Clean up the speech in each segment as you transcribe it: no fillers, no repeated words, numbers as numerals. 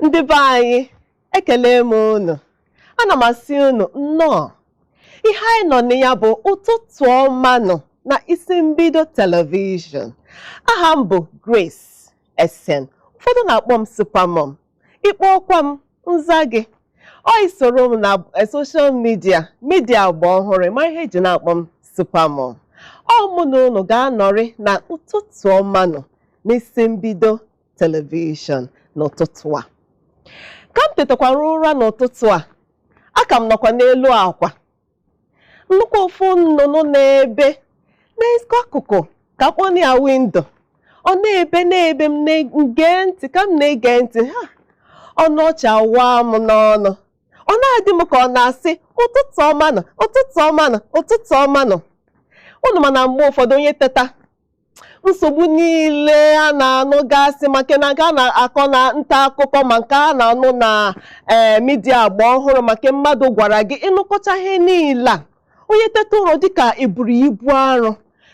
Ndị be anyị, ekele m unu. Ana m asị unu nnọọ. Ihe anyị nọ na ya bụ ụtụtụ ọma nọ na Isi Mbido telivishọn. Aha m bụ Grace Essen. Ụfọdụ na-akpọ m Supermom. Ịkpọkwa m nza gị. Ọ isoro m na social media agba ọhụrụ ma ihe eji na-akpọ m Supermom. Ọ mụ na unu ga-anọrị na ụtụtụ ọma nọ n'Isi Mbido telivishọn n'ụtụtụ a. Ka m tetakwara ụra n'ụtụtụ a, aka m nọkwa n'elu akwa. Nnukwu ofu nnụnụ na-ebe n'akụkụ ka kpọọ ya windo. Ọ na-ebe m na-ege ntị ka m na-ege ntị. Ọnụ ọchị awa m n'ọnụ. Ọ na-adị m ka ọ na-asị ụtụtụ ọma nọ, ụtụtụ ọma nọ, ụtụtụ ọma nọ. Unu ma na mgbe ụfọdụ onye teta, nsogbu niile a na-anụ gasị maka na nke a na-akọ na nta akụkọ ma nke a na-anụ na midia agba ọhụrụ maka mmadụ gwara gị ịnụkọta ihe niile a, onye teta ụrọ dịka eburu ibu arụ,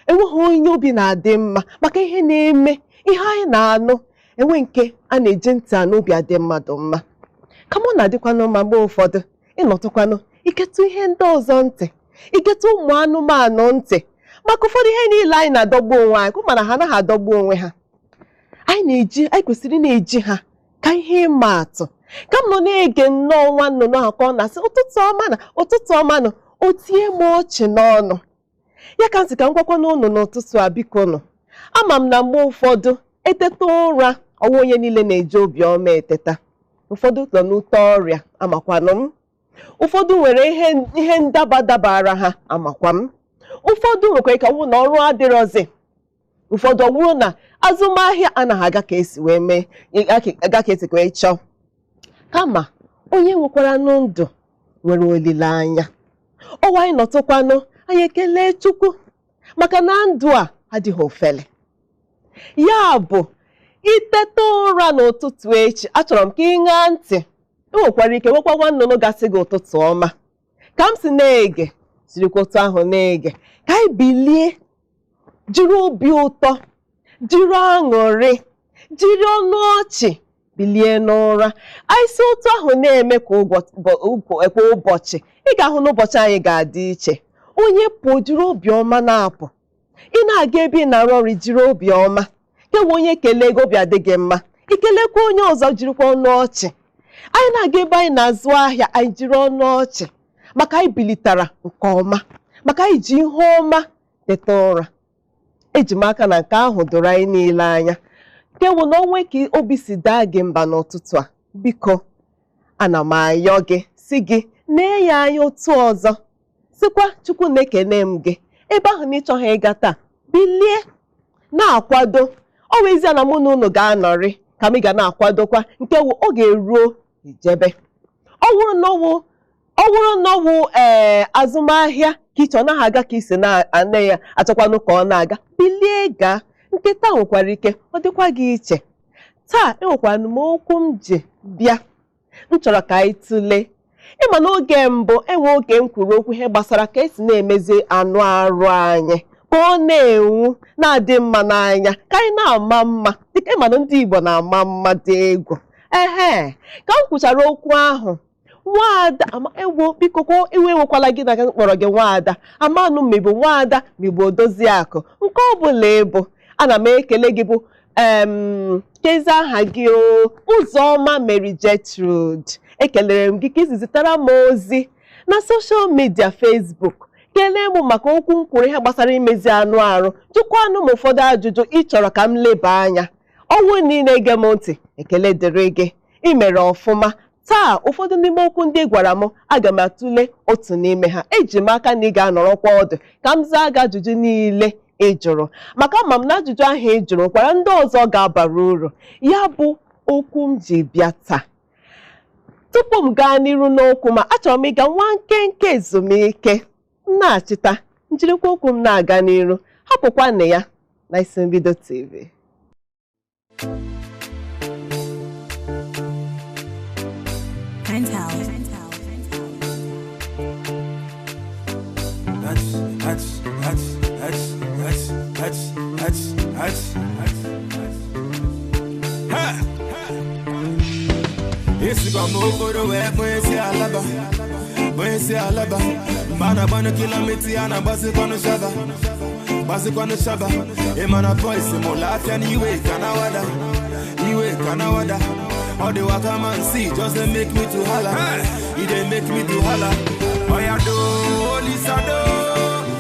enweghị onye obi na-adị mma maka ihe na-eme, ihe anyị na-anụ enwe nke a na-eji ntị anụ obi adị mmadụ mma. Kama ọ na-adịkwanụ mma mgbe ụfọdụ ịnọtụkwanụ iketụ ihe ndị ọzọ ntị, iketụ ụmụ anụmanụ ntị. Maka ụfọdụ ihe niile anyị na-adọgbu onwe anyị, mana ha anaghị adọgbu onwe ha. Anyị kwesịrị na-eji ha ka ihe ịma atụ. Ka m nọ na-ege nnọọ nwa nnụnụ ahụ ka ọ na-asị ụtụtụ ọma na ụtụtụ ọma nọ, o tie m ọchị n'ọnụ. Ya ka m sị ka m gwakwa n'ụnụ n'ụtụtụ a biko nụ. Ama m na mgbe ụfọdụ eteta ụra ọnwa onye niile na-eji obiọma eteta. Ụfọdụ nọ n'ute ọrịa amakwanụ m. Ụfọdụ nwere ihe dabara ha amakwa m. Ụfọdụ nwekwara ka ọwụ na ọrụ adịrọzi. Ụfọdụ ọwụrụ na azụmahịa anaghị aga ka esi wee mee, aga ka esi wee chọọ. Kama onye nwekwara ndụ nwere olileanya. Ọwa anyị nọtụkwanụ, anyị ekele Chukwu maka na ndụ a adịghị ofele. Ya bụ iteta ụra n'ụtụtụ echi, achọrọ m ka ị ṅaa ntị. Enwekwara ike nwekwa nwa nnụnụ gasị gị ụtụtụ ọma. Ka m si na-ege jirikwa otu ahụ na-ege, ka anyị bilie jiri obi ụtọ, jiri aṅụrị, jiri ọnụ ọchị bilie n'ụra. Anyị si otu ahụ na-eme kwa ụbọchị, ị ga-ahụ n'ụbọchị anyị ga-adị iche. Onye pụọ jiri obiọma na-apụ, ị na-aga ebe ị na-arụ ọrụ jiri obiọma, kewe onye kelee gị obi adịghị mma, ikelekwa onye ọzọ jirikwa ọnụ ọchị. Anyị na-aga ebe anyị na-azụ ahịa, anyị jiri ọnụ ọchị maka anyị bilitara nke ọma, maka anyị ji ihe ọma teta ụra. Eji m aka na nke ahụ doro anyị niile anya. Kewu na onwe ka obi si daa gị mba n'ụtụtụ a, biko ana m ayọ gị si gị nee ya anya otu ọzọ, sikwa Chukwu na-ekene m gị ebe ahụ na ịchọghị ịga taa, bilie na-akwado. Ọ bụ ezie na mụ na unu ga-anọrị ka m ga na-akwadokwa nke wụ oge ruo ijebe. Ọ wụrụ na ọwụ azụmahịa ka ịchọ naghị aga ka isi na-ana ya achọkwanụ ka ọ na-aga, bilie gaa. Nkịta nwekwara ike ọ dịkwa gị iche. Taa enwekwara m okwu m ji bịa, m chọrọ ka anyị tụlee. Ịma n'oge mbụ enwe oge m kwuru okwu ihe gbasara ka esi na-emezi anụ arụ anyị ka ọ na-enwu na-adị mma n'anya, ka anyị na-ama mma dịka ịma na ndị Igbo na-ama mma dị egwu. Ka m kwuchara okwu ahụ, nwaada ewo biko iwe enwekwala gị na kpọrọ gị nwaada, amanụ mmebu nwaada mmebu Odoziakụ, nke ọ bụla ịbụ, ana m ekele gị bụ kezi aha gị Ụzọma Mary Gertrude. Ekelere m gị ka isi zitere m ozi na soshal midia Facebook, kelee m maka okwu m kwuru ihe gbasara imezi anụ arụ, jụkwanụ m ụfọdụ ajụjụ ị chọrọ ka m leba anya. Ọnwụ niile ge m ntị, ekele dịrị gị, ị mere ọfụma. Taa ụfọdụ n'ime okwu ndị ị gwara m, aga m atụle otu n'ime ha. Eji m aka na ị ga-anọrọkwa ọdụ ka m zaa gị ajụjụ niile ị jụrụ, maka ama m na ajụjụ ahụ ị jụrụ kwara ndị ọzọ ga-abara uru. Ya bụ okwu m ji bịa taa. Tupu m gaa n'iru n'okwu ma achọrọ m ịga nwa nkenke ezumike, na-achịta njirikwa okwu m na-aga n'iru. Hapụkwa na ya na Isi Mbido TV. Grace go move for the way, boy, see alaba. Boy, see alaba. Bana bana kilometer and a basi kono shaba. Basi kono shaba. Emana boy, se mo lafiya ni we kanawada. Iwe kanawada. All the water man see just they make me to holla. They make me to holla. Oh ya do, holy sado,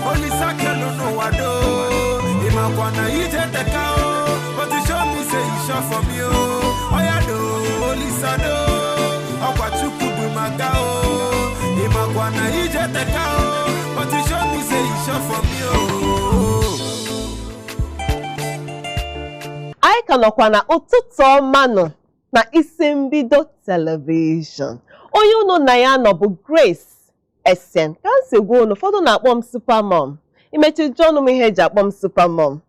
holy sakelo no wado. Imakwana ije tekao, but you show me say you shot for me oh. Oh ya do, holy sado, okwa chukudu magao. Imakwana ije tekao, but you show me say you shot for me oh. I kanokwa na Ututu ọma na Isi Mbido television. Onye unu na ya nọ bụ Grace Essen. Ka nsi gwa unu, ụfọdụ na-akpọ m Supermom. Imechi jọnụ m ihe eji akpọ m Supermom.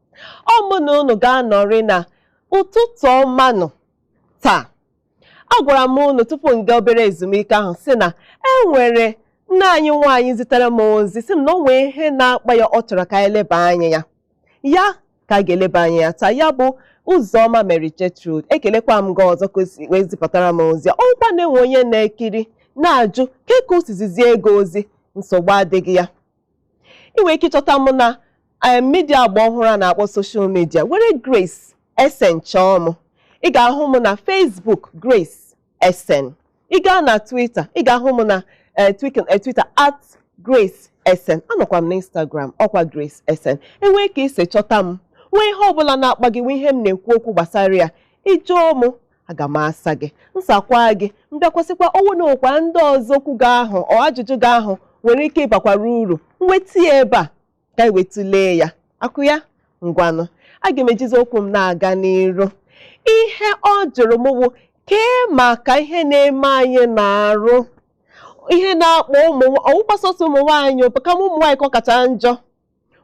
Ọ mụ na unu ga-anọrị na Ututu ọma taa. Agwara m unu tupu m gaa obere ezumike ahụ sị na enwere nne anyị nwaanyị zitere m ozi sị m na o nwee ihe na-akpa ya ọ chọrọ ka anyị leba anya ya. Ya ka a ga-eleba anya ya taa, ya bụ Uzoma Mary Gertrude. Ekelekwa m gị ọzọ ka wee zipụtara m ozi. Ọkwa na-enwe onye na-ekiri na-ajụ ka o sizizie ego ozi, nsogbu adịghị ya. Inwe ike ịchọta m na midia agba ọhụrụ a na-akpọ social media were Grace Essen chọọ m. Ị ga-ahụ m na Facebook Grace Essen. Ị gaa na Twitter, ị ga-ahụ m na Twitter @Grace Essen. Anọkwa m na Instagram ọkwa Grace Essen. Enwe ike isi chọta m. Nwee ihe ọbụla na-akpa gị, nwee ihe m na-ekwu okwu gbasara ya, ịjụọ m aga m asa gị, nsakwa gị, mbịakwasịkwa ọnwụ na okwa ndị ọzọ okwu gị ahụ ọ ajụjụ gị ahụ nwere ike ịbakwara uru nweta ya ebe a ka iwetulee ya. Akụ ya ngwanụ, aga m ejizi okwu m na-aga n'iru. Ihe ọ jụrụ m bụ kee maka ihe na-eme anyị na-arụ, ihe na-akpọ ọwụkwasọsọ ụmụ nwaanyị kama ụmụ nwaanyị ka ọ kacha njọ.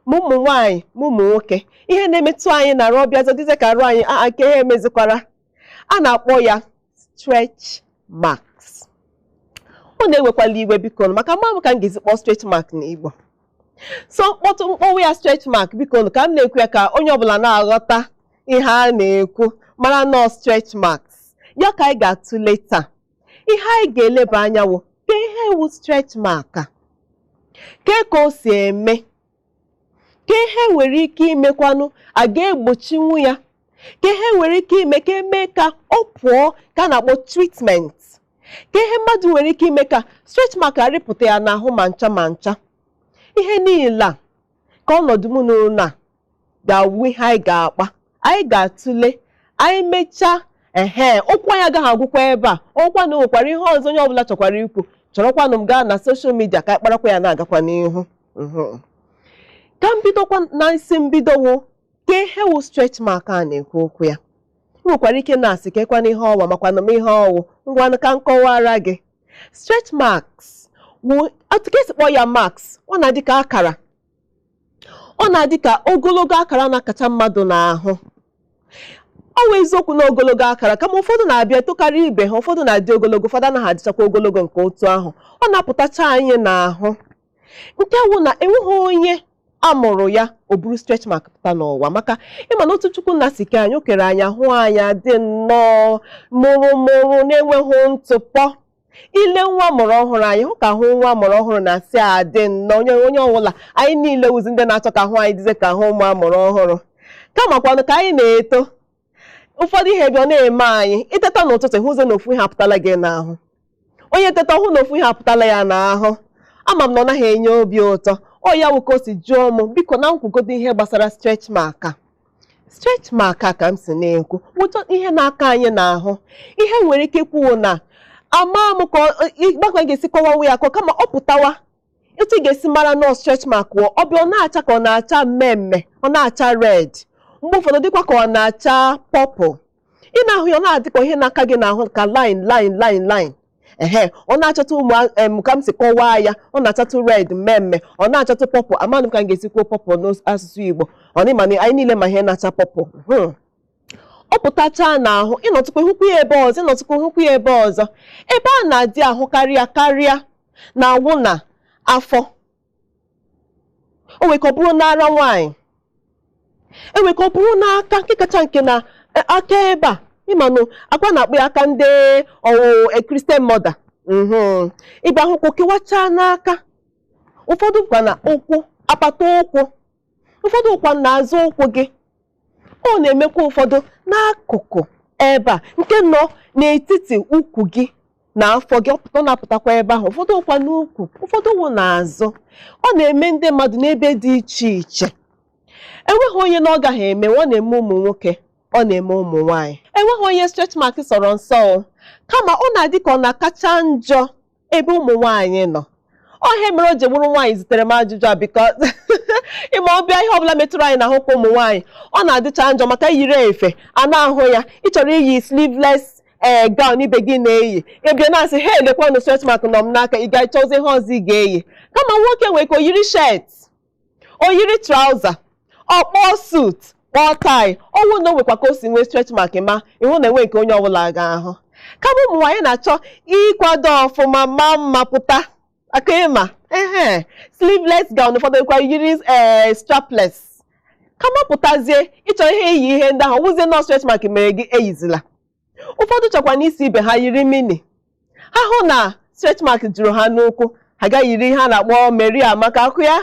Ụmụ nwaanyị ụmụ nwoke, ihe na-emetụ anyị na ọbịa zọdịze ka arụ anyị ka ihe emezikwara. A na-akpọ ya stretch marks. Ọ na-ewekwala iwe biko maka mma ka m ga-ezi kpọọ stretch mark n'Igbo. So mkpọwụ ya stretch mark biko ka m na-ekwu ya ka onye ọbụla na-aghọta ihe a na-ekwu mara nọọ stretch marks. Ya ka anyị ga-atụle taa. Ihe anyị ga-eleba anya wụ ka ihe ewu stretch mark a ka o si eme, ka ihe nwere ike imekwanụ a ga-egbochinwu ya, ka ihe nwere ike ime ka eme ka ọ pụọ ka a na-akpọ treatment, ka ihe mmadụ nwere ike ime ka stretch mark arịpụta ya n'ahụ ma ncha ma ncha. Ihe niile a ka ọnọdụ m n'ụlọ a ga-awụ ihe anyị ga-akpa, anyị ga-atụle, anyị mechaa okwu anyị agaghị agwụkwa ebe a. Ọkwa na nwekwara ihe ọzọ onye ọbụla chọkwara ikwu, chọrọkwanụ m gaa na social media ka anyị kparakwa ya na-agakwa n'ihu. Ka mbidokwa na Isi Mbido wụ ka ihe wụ stretch mark a na-ekwu okwu ya. Nwekwara ike na-asị ka ekwana ihe ọwa makwana m ihe ọwụ, ngwanụ ka nkọwara gị. Stretch marks wụ otu ka esi kpọọ ya marks, ọ na-adị ka akara, ọ na-adị ka ogologo akara na-akacha mmadụ n'ahụ. Ọ wụ eziokwu na ogologo akara kama ụfọdụ na-abịa tokarị ibe ha, ụfọdụ na-adị ogologo, ụfọdụ anaghị adịchakwa ogologo nke otu ahụ. Ọ na-apụtacha anyị n'ahụ. Nke wụ na enweghị onye amụrụ ya o buru stretch mark pụta n'ụwa, maka ịma na otu Chukwu nna si kee anyị, o kere anyị ahụ anya dị nnọọ mụrụ na-enweghị ntụpọ. Ile nwa mụrụ ọhụrụ anyị hụ ka ahụ nwa mụrụ ọhụrụ na-asị adị nnọọ, onye ọbụla anyị niile wụzi ndị na-achọ ka ahụ anyị dịze ka ahụ ụmụ amụrụ ọhụrụ. Kamakwanụ ka anyị na-eto, ụfọdụ ihe bịa na-eme anyị. Iteta n'ụtụtụ hụzie na ofu ihe apụtala gị n'ahụ, onye teta hụ na ofu ihe apụtala ya n'ahụ, ama m na ọ naghị enye obi ụtọ. Ọ ya wụ ka o si jụọ m biko na nkwugodo ihe gbasara stretch mark a. Stretch mark a ka m si na-ekwu ụtọ ihe na-aka anyị n'ahụ. Ihe nwere ike ikwuwo na ama m ka ịgbakwa ga-esi kọwawa ya akọ, kama ọ pụtawa etu ị ga-esi mara nọọ stretch mark wụ ọ bịa ọ na-acha ka ọ na-acha mmemme, ọ na-acha red, mgbe ụfọdụ dịkwa ka ọ na-acha purple. Ị na-ahụ ya ọ na-adịkwa ihe n'aka gị n'ahụ ka line. Ọ na-achọtụ ụmụ ka m si kọwaa ya, ọ na-achọtụ red mmemme, ọ na-achọtụ purple. Amanụ m ka m ga-esi kwuo purple n'asụsụ Igbo, ọ na ịma anyị niile ma ihe na-acha purple. Ọ pụtacha n'ahụ, ịnọtụkwa hụkwa ya ebe ọzọ, ịnọtụkwa hụkwa ya ebe ọzọ. Ebe a na-adị ahụ karịa na-awụ na afọ. O nwere ka ọ bụrụ n'ara nwaanyị, enwere ka ọ bụrụ n'aka nke kacha nke na aka ebe a, ịmanụ akwa na-akpụ ya aka ndị ọwụ Christian mother ịbịa hụ ụkwụ kewachaa n'aka, ụfọdụ kwa na ụkwụ apata ụkwụ, ụfọdụ kwa n'azụ ụkwụ gị. Ọ na-emekwa ụfọdụ n'akụkụ ebe a nke nọ n'etiti ukwu gị na afọ gị, ọ na-apụtakwa ebe ahụ, ụfọdụ ụkwa n'ukwu, ụfọdụ wụ n'azụ. Ọ na-eme ndị mmadụ n'ebe dị iche iche. Enweghị onye na ọ gaghị eme, ọ na-eme ụmụ nwoke, ọ na-eme ụmụ nwaanyị. Enweghị onye stretch mark sọrọ nsọ, kama ọ na-adị ka ọ na-akacha njọ ebe ụmụ nwaanyị nọ. Ọ ihe mere o ji bụrụ nwaanyị zitere m ajụjụ a, because ịma ọbịa ihe ọbụla metụrụ anyị n'ahụ kwa ụmụ nwaanyị, ọ na-adịcha njọ maka yiri efe a na-ahụ ya. Ị chọrọ iyi sleeveless gown ibe gị na-eyi, ebie na-asị ha elekwanụ stretch mark nọ m n'aka, ị ga-achọzi ihe ọzọ ị ga-eyi. Kama nwoke nwere ka o yiri shirt, o yiri trouser, ọ kpọọ suit, kpọọ tie, ọnwụ na o nwekwa ka o si nwee stretch mark ma ịhụ na enwe nke onye ọbụla ga-ahụ. Kama ụmụ nwaanyị na-achọ ịkwado ọfụma ma mma pụta aka ịma sleeveless gown, ụfọdụ kwa yiri strapless. Kama pụtazie ịchọ ihe iyi ihe ndị ahụ, wụzie na stretch mark mere gị eyizila. Ụfọdụ chọkwa n'isi ibe ha yiri mini, ha hụ na stretch mark juru ha n'ụkwụ, ha ga yiri ihe a na-akpọ Mary Amaka akụ ya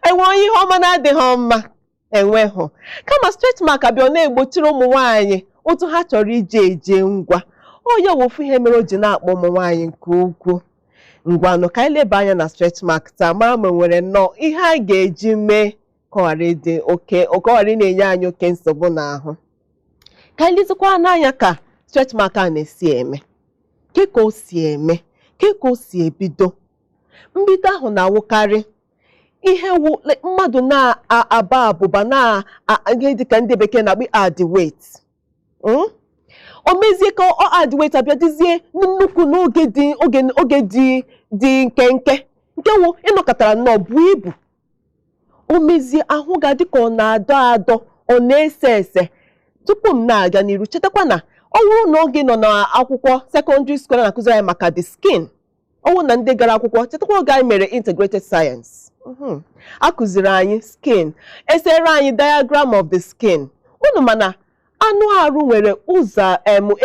enwe onye ihe ọma na-adịghị mma enwehụ. Kama stretch mark abịa ọ na-egbochiri ụmụ nwaanyị otu ha chọrọ ije eje ngwa. Onye wofu ihe mere o ji na-akpọ ụmụ nwaanyị nke ukwuu. Ngwanụ ka anyị leba anya na stretch mark taa, mara ma nwere nnọọ ihe a ga-eji mee ka ọ ghara ịdị oke, ọ ghara ị na-enye anyị oke nsogbu n'ahụ. Ka anyị lezikwa n'anya ka stretch mark a na-esi eme, ke ka o si eme, ke ka o si ebido. Mbido ahụ na-awụkarị ihe mmadụ na-aba abụba na ihe dịka ndị bekee na-akpọ add weight. O mezie ka ọ add weight abịa dịzie nnukwu n'oge dị nkenke, nke wụ ịnọkọtara nnọọ bụ ibu. O mezie ahụ ga-adị ka ọ na-adọ adọ, ọ na-ese ese. Tupu m na-aga n'iru, chetakwa na ọ bụrụ na oge nọ n'akwụkwọ secondary school na-akụziri anyị maka the skin. Ọ bụrụ na ndị gara akwụkwọ, chetakwa oge anyị mere integrated science, a kụziri anyị skin, esere anyị diagram of the skin. Unu mana anụ arụ nwere ụzọ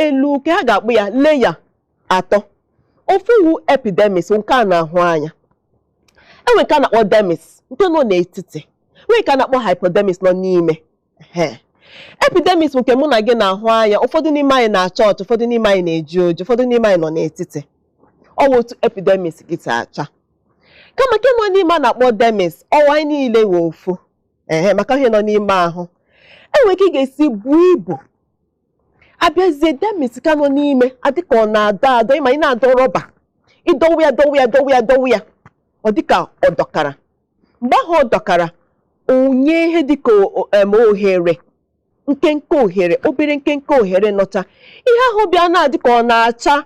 elu ka ha ga-akpụ ya layer atọ. Ofu wu epidermis, nke a na-ahụ anya. Enwe nke a na-akpọ dermis, nke nọ n'etiti. Nwee nke a na-akpọ hypodermis nọ n'ime. Epidermis nke mụ na gị na-ahụ anya, ụfọdụ n'ime anyị na-acha ọcha, ụfọdụ n'ime anyị na-eji oji, ụfọdụ n'ime anyị nọ n'etiti. Ọ bụ otu epidermis gị si acha. Kama nke nọ n'ime a na-akpọ dermis, ọwa anyị niile wee ofu maka ihe nọ n'ime ahụ. Enwere ike ị ga-esi buo ibu, abịazie dermis ka nọ n'ime adịka ọ na-adọ adọ. Ịma ị na-adọ rọba, ịdọwa ya ọ dịka ọ dọkara. Mgbe ahụ ọ dọkara, onye ihe dịka ohere, nkenke ohere, obere nkenke ohere nọcha. Ihe ahụ bịa na-adị ka ọ na-acha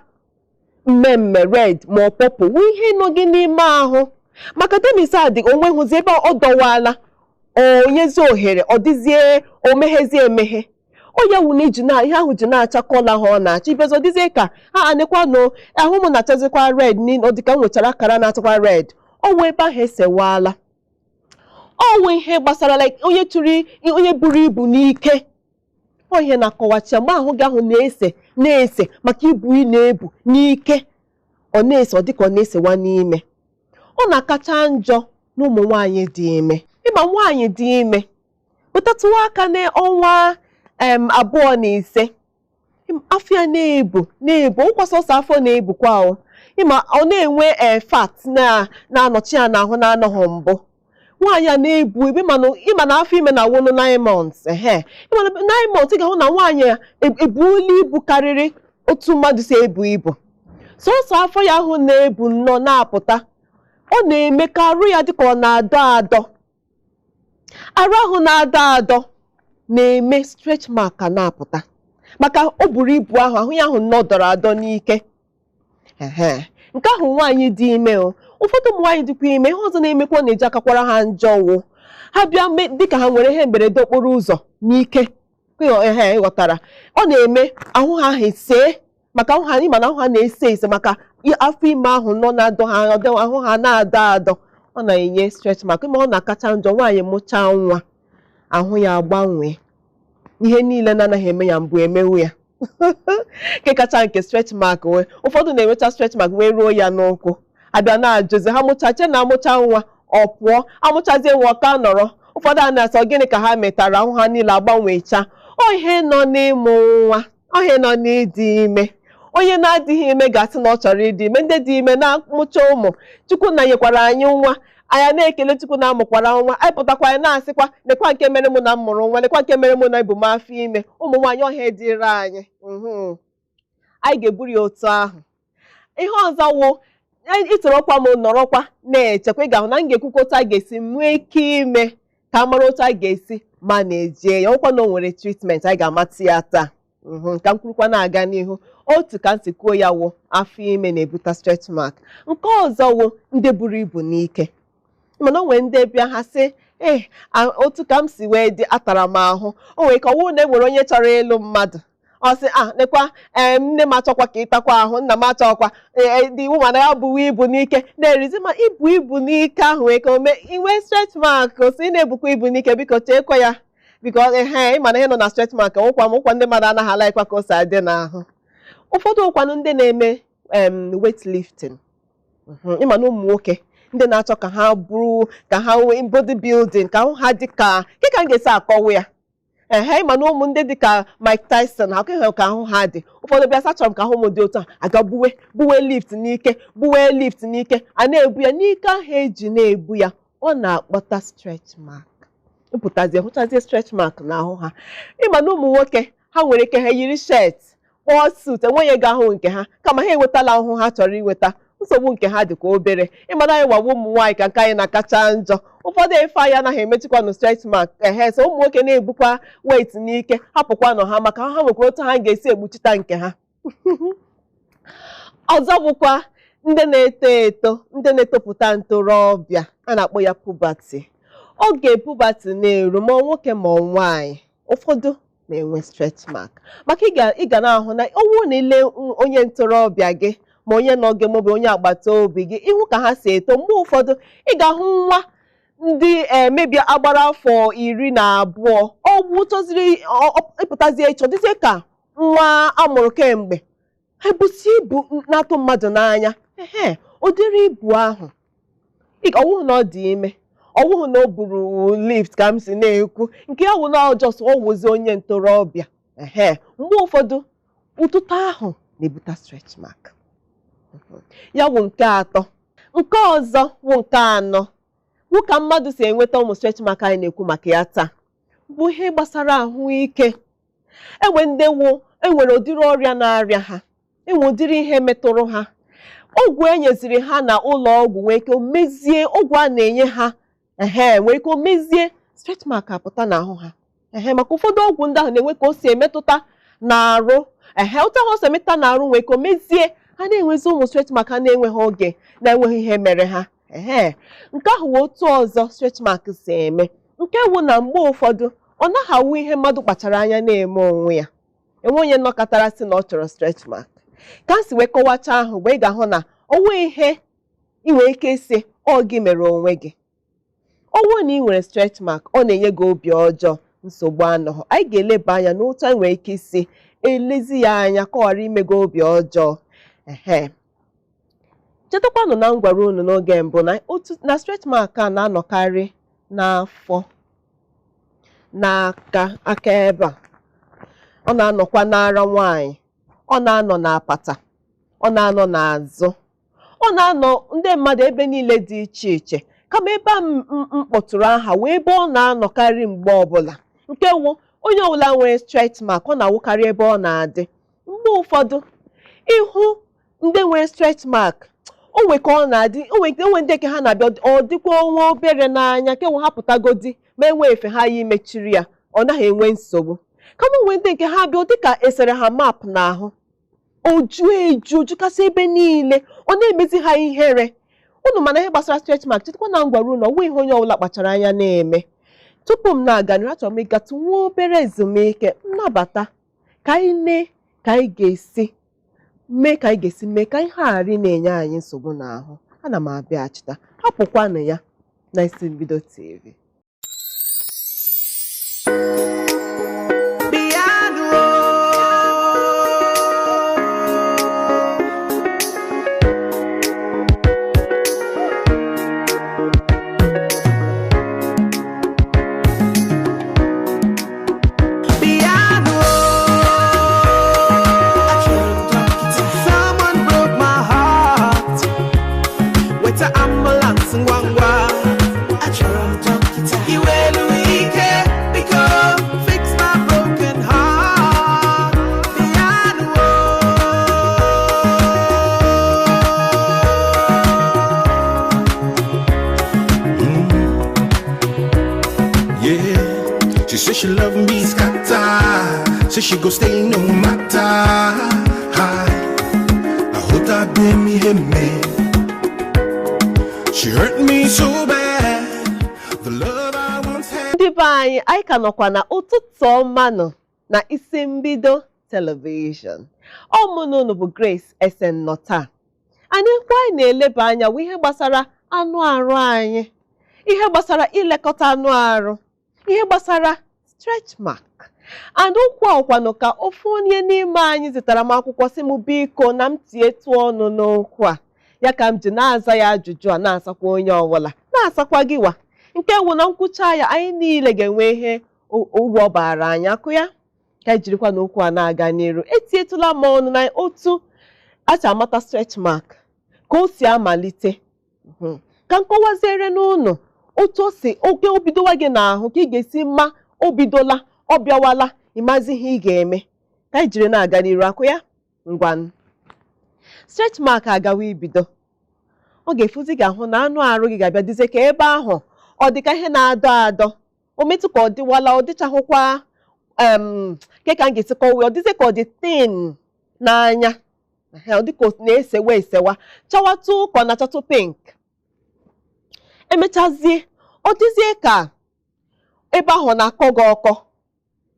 mmemme red ma ọ purple, wụ ihe nọ gị n'ime ahụ. Maka dermis a dị onwe hụzi ebe ọ dọwala, onyezi ohere, ọ dịzie o meghezie emeghe. Ọ ya wụ na iji na ihe ahụ ji na-acha kọla ha ọ na-acha, ibezo dịzie ka ha anịkwa no ahụ m na-achazikwa red, ọ dịka m nwechara akara na-achakwa red. Ọ wụ ebe ahụ esewala. Ọ wụ ihe gbasara onye buru ibu n'ike. Ọ ihe na-akọwacha mgbe ahụ gị ahụ na-ese maka ibu ị na-ebu n'ike. Ọ na-ese ọ dịka ọ na-esewa n'ime. Ọ na-akacha njọ n'ụmụ nwaanyị dị ime. Ịma nwaanyị dị ime wetatụwa aka n'ọnwa 25, afọ ya na-ebu ụkwa sọsọ afọ na-ebukwa ịma ọ na-enwe fat na-anọchi ya n'ahụ na-anọghị mbụ. Nwaanyị a na-ebu ebe ịma na afọ ime na-awụnụ 9 months. Ịma na 9 months ị ga-ahụ na nwaanyị ya ebuola ibu karịrị otu mmadụ si ebu ibu. Sọsọ afọ ya ahụ na-ebu nnọọ na-apụta, ọ na-eme ka arụ ya dịka ọ na-adọ adọ. Arụ ahụ na-adọ adọ na-eme stretch mark na-apụta maka o buru ibu ahụ ya ahụ nnọọ dọrọ adọ n'ike. Nke ahụ nwaanyị dị ime. Ụfọdụ ụmụ nwaanyị dịkwa ime, ihe ọzọ na-emekwa na-eji akakwara ha njọ ha bịa dịka ha nwere ihe mberede okporo ụzọ n'ike. Ịghọtara, ọ na-eme ahụ ha esee, maka ahụ ha ịma na ahụ ha na-ese ese maka afọ ime ahụ nọ na-adọ ha, ahụ ha na-adọ adọ. Ọ na-enye stretch mark. Ma ọ na-akacha njọ nwaanyị mụchaa nwa, ahụ ya agbanwee, ihe niile na-anaghị eme ya mbụ emewu ya. nke kacha nke stretch mark wee ụfọdụ na-enwecha stretch mark wee ruo ya n'ụkwụ abịa na-ajụzi ha mụchache na amụcha nwa ọ pụọ amụchazie nwa ka nọrọ ụfọdụ a na-asọ gịnị ka ha metara ahụ ha niile agbanwecha ihe nọ n'ịmụ nwa ihe nọ n'ịdị ime onye na-adịghị ime ga-asị na ọ chọrọ ịdị ime ndị dị ime na-amụcha ụmụ Chukwu na nyekwara anyị nwa anya na-ekele Chukwu na amụkwara nwa anyị pụtakwa anyị na-asịkwa lekwa nke mere mụ na m mụrụ nwa lekwa nke mere mụ na ibu m afọ ime ụmụ nwaanyị ọhịa dịrị anyị anyị ga-eburu ya otu ahụ ihe ọzọ wụ ịtọrọkwa m nọrọkwa na-echekwa ị ga-ahụ na m ga-ekwukwa otu a ga-esi nwee ike ime ka a mara otu a ga-esi ma na-eje ya ọkwa na o nwere tritment anyị ga-amatụ ya taa ka m kwurukwa na-aga n'ihu otu ka m si kwuo ya wụ afọ ime na-ebute stretch mark nke ọzọ wụ ndị buru ibu n'ike mana o nwere ndị bịa ha sị otu ka m si wee dị atara m ahụ o nwere ka ọ wụrụ na e nwere onye chọrọ ịlụ mmadụ ọ sị nekwa nne m achọkwa ka ịtakwa ahụ nna m achọkwa dị iwu mana ya bụwa ibu n'ike na-erizi ma ibu n'ike ahụ wee ka ome inwe stretch mark si na-ebukwa ibu n'ike biko cheekwa ya biko ịmana ihe nọ na stretch mark ụkwa ndị mmadụ anaghị ala ịkwa ka o si adị n'ahụ ụfọdụ ụkwanụ ndị na-eme weightlifting ịma na ụmụ nwoke ndị na-achọ ka ha bụrụ ka ha nwee body building ka ahụ ha dị ka ka m ga-esi akọwa ya ịma na ụmụ ndị dị ka Mike Tyson ha keghị ka ahụ ha dị ụfọdụ bịa sachọrọ m ka ahụ m dị otu a aga buwe lift n'ike a na-ebu ya n'ike ahụ eji na-ebu ya ọ na-akpọta stretch mark hụchazie stretch mark n'ahụ ha ịma na ụmụ nwoke ha nwere ike ha yiri shirt kpọọ suit enweghị ego ahụ nke ha kama ha enwetala ahụ ha chọrọ inweta nsogbu nke ha dịkwa obere ịmara anyị gwawa ụmụ nwaanyị ka nke anyị na-akacha njọ ụfọdụ efe anyị anaghị emechikwanụ stretch mark so ụmụ nwoke na-ebukwa weight n'ike hapụkwanụ ha maka ha nwekwara otu ha ga-esi egbuchita nke ha ọzọ bụkwa ndị na-eto eto ndị na-etopụta ntorobịa a na-akpọ ya puberty oge puberty na-eru ma nwoke ma nwaanyị ụfọdụ na-enwe stretch mark maka ị ga na-ahụ na ọ bụrụ na ile onye ntorobịa gị ma onye nọ gị maọbụ onye agbata obi gị ịhụ ka ha si eto mgbe ụfọdụ ị ga-ahụ nwa ndị mebia agbara afọ 12 ọgwụ toziri ịpụtazie ịchọ dịzie ka nwa amụrụ kemgbe ha ebusi ibu na-atụ mmadụ n'anya ụdịrị ibu ahụ ọwụhụ na ọ dị ime ọwụhụ na o buru lift ka m si na-ekwu nke ya wụ na ọjọs ọ wụzi onye ntorobịa mgbe ụfọdụ ụtụtụ ahụ na-ebute stretch mark ya wụ nke atọ nke ọzọ wụ nke anọ wụ ka mmadụ si enweta ụmụ stretch mark anyị na-ekwu maka ya taa bụ ihe gbasara ahụike enwere ụdịrị ọrịa na-arịa ha enwe ụdịrị ihe metụrụ ha ọgwụ enyeziri ha na ụlọ ọgwụ nwee ike mezie ọgwụ a na-enye ha nwee ike mezie stretch mark apụta n'ahụ ha maka ụfọdụ ọgwụ ndị ahụ na-enwe ka o si emetụta n'arụ ụta ha o si emetụta n'arụ nwee ike mezie ha na-enwezi ụmụ stretch mark ha na-enweghị oge na-enweghị ihe mere ha nke ahụ wụ otu ọzọ stretch mark si eme nke wụ na mgbe ụfọdụ ọ naghị awụ ihe mmadụ kpachara anya na-eme onwe ya enwe onye nọkọtara sị na ọ chọrọ stretch mark ka m si wee kọwacha ahụ mgbe ị ga-ahụ na onwe ihe ị nwere ike isi ọ gị mere onwe gị ọnwụ na ị nwere stretch mark ọ na-enye gị obi ọjọọ nsogbu anọghị anyị ga-eleba anya n'otu anyị nwere ike isi elezi ya anya ka ọ ghara ime gị obi ọjọọ chetakwanụ na m gwara unu n'oge mbụ na stretch mark a na-anọkarị n'afọ n'aka ebe a ọ na-anọkwa n'ara nwaanyị ọ na-anọ n'apata ọ na-anọ n'azụ ọ na-anọ ndị mmadụ ebe niile dị iche iche kama ebe a m kpọtụrụ aha wee ebe ọ na-anọkarị mgbe ọbụla nke wụ onye ọbụla nwere stretch mark ọ na-awụkarị ebe ọ na-adị mgbe ụfọdụ ịhụ ndị nwere stretch mark o nwe ka ọ na-adị onwe ndị nke ha na-abịa ọ dịkwa onwe obere n'anya kenwe ha pụtagodi ma enwe efe ha ya imechiri ya ọ naghị enwe nsogbu kama onwe ndị nke ha bịa dịka esere ha map n'ahụ oju jukasị ebe niile ọ na-emezi ha ihere unu mana ihe gbasara stretch mark chetakwa na ngwara unu ọnwe ihe onye ọbụla kpachara anya na-eme tupu m na-aga n'ihu achọrọ m ịgatụ nwa obere ezumike nnabata ka anyị ka anyị ga-esi mee ka anyị ghara ị na-enye anyị nsogbu n'ahụ ana m abịaghachita hapụkwanụ ya na Isi Mbido TV. she love me scatter. Say she go stay no matter. I hope that bring me him man. She hurt me so bad. The love I once had. Ndị be anyị, anyị ka nọkwa na ụtụtụ ọma nọ na Isi Mbido television. Ọmụnụ bụ Grace Essen nọ taa. Anyị kwa anyị na-eleba anya bụ ihe gbasara anụ arụ anyị, ihe gbasara ilekọta anụ arụ, ihe gbasara stretch mark. And ụkwa ọkwanụ ka ofu onye n'ime anyị zitara m akwụkwọ sị m biko na m tie etu ọnụ n'okwu a. Ya ka m ji na-aza ya ajụjụ a na-asakwa onye ọbụla, na-asakwa gịwa. Nke wụ na nkwụcha ya anyị niile ga-enwe ihe uru ọ bara anyị akụ ya. Ka anyị jirikwa n'okwu a na-aga n'iru. Etinyetụla m ọnụ na otu acha amata stretch mark ka o si amalite. Ka nkọwaziere n'ụnụ otu o si oge o bidowa gị n'ahụ ka ị ga-esi ma o bidola, ọ bịawala, ịmazi ihe ị ga-eme. Ka anyị jiri na-aga n'iru akụ ya. Ngwanụ. Stretch mark agawa ibido. Ọ ga-efuzi gị ahụ na anụ arụ gị ga-abịa dize ka ebe ahụ ọ dị ka ihe na-adọ adọ. O metụ ka ọ dịwala, ọ dịchaghụkwa ke ka m ga-esi kọwa, ọ dịze ka ọ dị thin n'anya. Ọ dị ka na-esewa esewa, chawatụ ka ọ na-achatụ pink. Emechazie, ọ dịzie ka ebe ahụ na-akọ gị ọkọ.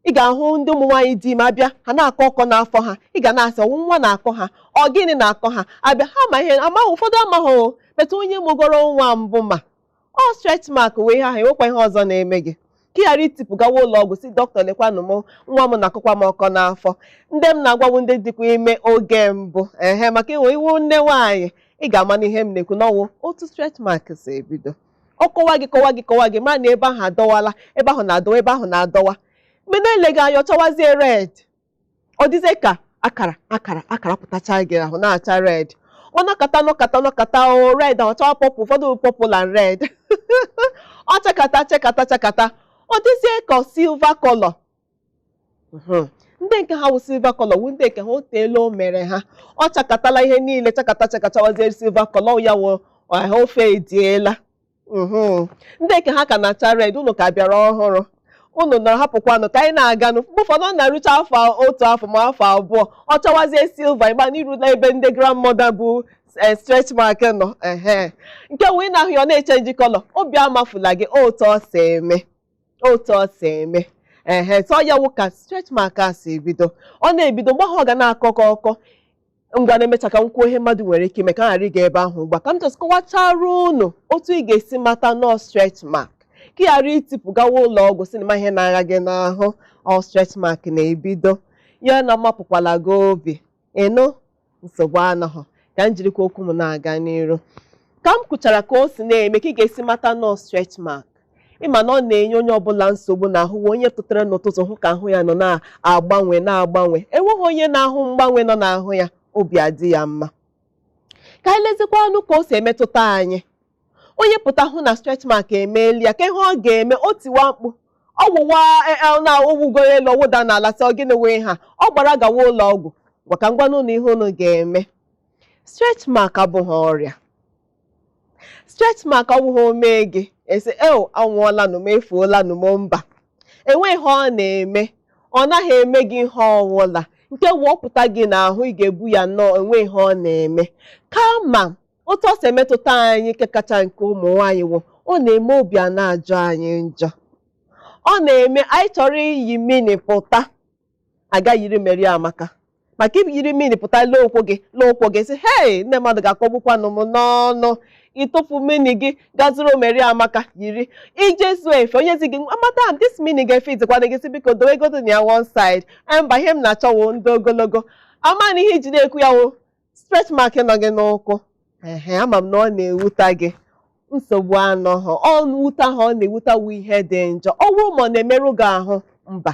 Ị ga-ahụ ndị ụmụ nwaanyị dị ime abịa, ha na-akọ ọkọ n'afọ ha. Ị ga na-asị ọwụ nwa na-akọ ha, ọ gịnị na-akọ ha? Abịa ha ma ihe amaghị, ụfọdụ amaghị metụ onye mụgoro nwa mbụ ma ọ stretch mark wee ha enwekwa ihe ọzọ na-eme gị. Ka ị ghara itipụ gawa ụlọ ọgwụ si dọkịta lekwanụ m nwa m na-akọkwa m ọkọ n'afọ. Ndị m na-agwawu ndị dịkwa ime oge mbụ maka inwe iwu nne nwaanyị, ị ga-ama n'ihe m na-ekwu n'ọwụ otu stretch mark si ebido. Ọ kọwa gị ma na ebe ahụ adọwala, ebe ahụ na-adọwa, ebe ahụ na-adọwa. Mgbe na-eleghị anya ọ chawazie red. Ọ dịzie ka akara pụtacha gị ahụ na-acha red. Ọ nọkata o red ahụ chawa pọpụ, ụfọdụ pọpụl and red. Ọ chakata. Ọ dịzie ka silver color. Ndị nke ha wụ silver color wụ ndị nke ha o teela o mere ha. Ọ chakatala ihe niile chakachawazie silver color ya wụ ofe ediela. Ndị nke ha ka na-acha red, unu ka bịara ọhụrụ. Unu na-ahapụkwanụ ka anyị na-aganụ. Mgbe ụfọdụ ọ na-arụcha afọ otu afọ ma afọ abụọ, ọ chawazie silver ịgba n'iru na ebe ndị grandmother bụ stretch mark nọ. Nke wee na-ahụ ya ọ na-echenji kọlọ, obi amafula gị otu ọ si eme. Tọ ya wụ ka stretch mark a si ebido. Ọ na-ebido mgbe ahụ ọ ga na-akọ gị ọkọ. Ngwa na-emecha ka m kwuo ihe mmadụ nwere ike ime ka ghara ịga ebe ahụ ugbu a. Ka m just kọwachara unu otu ị ga-esi mata nọ stretch mark. Ka ị ghara itipụ gawa ụlọ ọgwụ sinima ihe na-agha gị n'ahụ. Ọ stretch mark na-ebido ya na mapụkwala gị obi. Ịnụ nsogbu anọghọ. Ka m jirikwa okwu m na-aga n'iru. Ka m kwuchara ka o si na-eme ka ị ga-esi mata nọ stretch mark. Ịma na ọ na-enye onye ọbụla nsogbu n'ahụ. Onye tụtara n'ụtụtụ hụ ka ahụ ya nọ na-agbanwe. Enweghị onye na-ahụ mgbanwe nọ n'ahụ ya, obi adị ya mma. Ka anyị lezikwa anụ ka o si emetụta anyị. Onye pụta hụ na stretch mark emeela ya, ka ihe ọ ga-eme o tiwa mkpu. Ọwụwa na owugo elu ọwụda n'ala sị gịnị wee ha. Ọ gbara gawa ụlọ ọgwụ. Gwa ka ngwa n'ụlọ ihe unu ga-eme. Stretch mark abụghị ọrịa. Stretch mark abụghị omee gị esi anwụọlanụ m, efuolanụ m, mba. Enweghị ihe ọ na-eme. Ọ naghị eme gị ihe ọwụla. Nke wụọpụta gị n'ahụ ị ga-ebu ya nnọọ, enweghị ihe ọ na-eme. Kama otu ọ si emetụta anyị nke kacha nke ụmụ nwaanyị wụ ọ na-eme obi a na-ajọ anyị njọ. Ọ na-eme anyị chọrọ iyi mini pụta, agaghị yiri Meri Amaka. Maka yiri mini pụta lee ụkwụ gị sị hei nne mmadụ ga-akpọgbukwanụ m n'ọnụ. Ịtụfu mini gị gazuru Meri Amaka yiri ije zuo efe onye zi gị madam this mini ga-efe izikwana gị sị biko dowe godo na ya one side. Mba ihe m na-achọwo ndị ogologo. Ama na ihe iji na-ekwu ya wụ stretch mark nọ gị n'ụkwụ. Ama m na ọ na-ewuta gị. Nsogbu anọghọ. Ọ nwuta ha ọ na-ewuta wụ ihe dị njọ. Ọwụ ma ọ na-emerụ gị ahụ mba.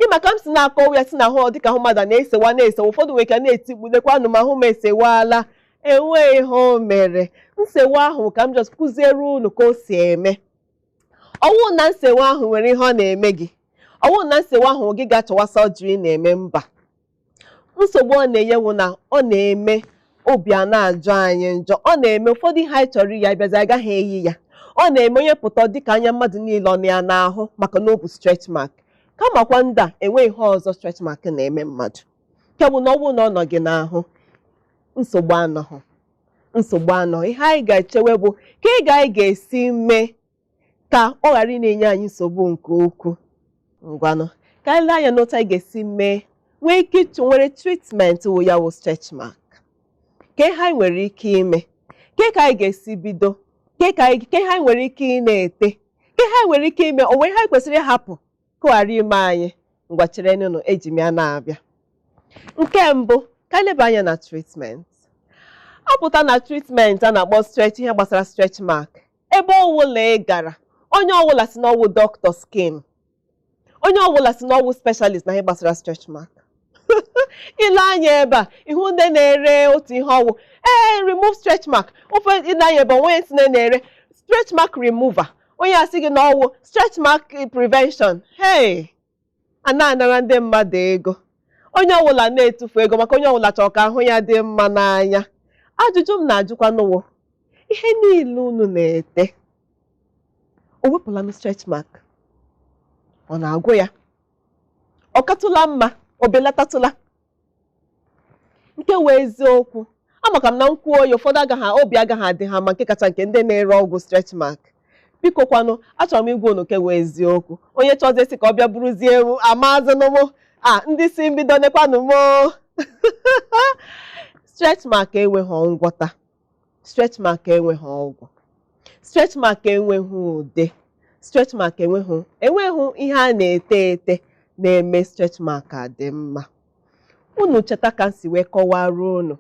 Ịma ka m si na-akọwa ya si na ahụ ọ dịka ahụ mmadụ na-esewa. Ụfọdụ nwere ka na-etikpu lekwanụ ma ahụ m esewala. Enweghị ihe o mere. Nsewa ahụ ka m just kụziere unu ka o si eme. Ọwụ na nsewa ahụ nwere ihe ọ na-eme gị. Ọwụ na nsewa ahụ gị ga-achọwa surgery na-eme mba. Nsogbu ọ na-enye wụ na ọ na-eme obi a na-ajọ anyị njọ. Ọ na-eme ụfọdụ ihe anyị chọrọ ya bịazi agaghị eyi ya. ọ na-eme onye pụta dịka anya mmadụ niile ọ na ya n'ahụ maka na ọ bụ stretch mark. Kamakwa ndị a enweghị ihe ọzọ stretch mark na-eme mmadụ. Nke bụ na ọ bụrụ na ọ nọ gị n'ahụ, nsogbu anọghị. Ihe anyị ga-echewe bụ ka anyị ga-esi mee ka ọ ghara ị na-enye anyị nsogbu nke ukwuu. Ngwanụ ka anyị lee anya n'otu anyị ga-esi mee nwee ike nwere treatment wụ ya wụ stretch mark. Ka ihe anyị nwere ike ime, ka anyị ga-esi bido, ka ihe anyị nwere ike ị na-ete, ka ihe anyị nwere ike ime, o nwere ihe anyị kwesịrị ịhapụ ka ọ ghara ime anyị. Ngwa chere nụnụ, eji m ya na-abịa. Nke mbụ, ka anyị leba anya na treatment. Ọ pụta na treatment a na-akpọ stretch, ihe gbasara stretch mark. Ebe ọwụla ị gara, onye ọwụla si na ọwụ doctor skin, onye ọbụla si na ọwụ specialist na ihe gbasara stretch mark. Ile anya ebe a, ihu ndị na-ere otu ihe ọwụ, remove stretch mark. Ofe ile anya ebe onye si na-ere stretch mark remover, onye asị gị na ọwụ stretch mark prevention. Anara ndị mmadụ ego. Onye ọbụla na-etufu ego maka onye ọbụla chọrọ ka ahụ ya dị mma n'anya. Ajụjụ m na-ajụkwa n'ụwa, ihe niile unu na-ete, o wepụla m stretch mark? Ọ na-agwụ ya? Ọ katụla mma? O belatatụla? Nke wee eziokwu, amaka m na nkwuo ya ụfọdụ obi agaghị adị ha ma nke kacha nke ndị na-ere ọgwụ stretch mark. Biko kwanụ, achọrọ m igwe unu nke wee eziokwu. Onye chọzi esi ka ọ bịa buruzie ewu amazịnụmụ, ndị si mbido nekwanụ mo. Stretch mark enweghị ngwọta. Stretch mark enweghị ọgwụ. Stretch mark enweghị ude. Stretch mark enweghị ihe a na-ete na-eme stretch mark adị mma. Unu cheta ka m si wee kọwara unu,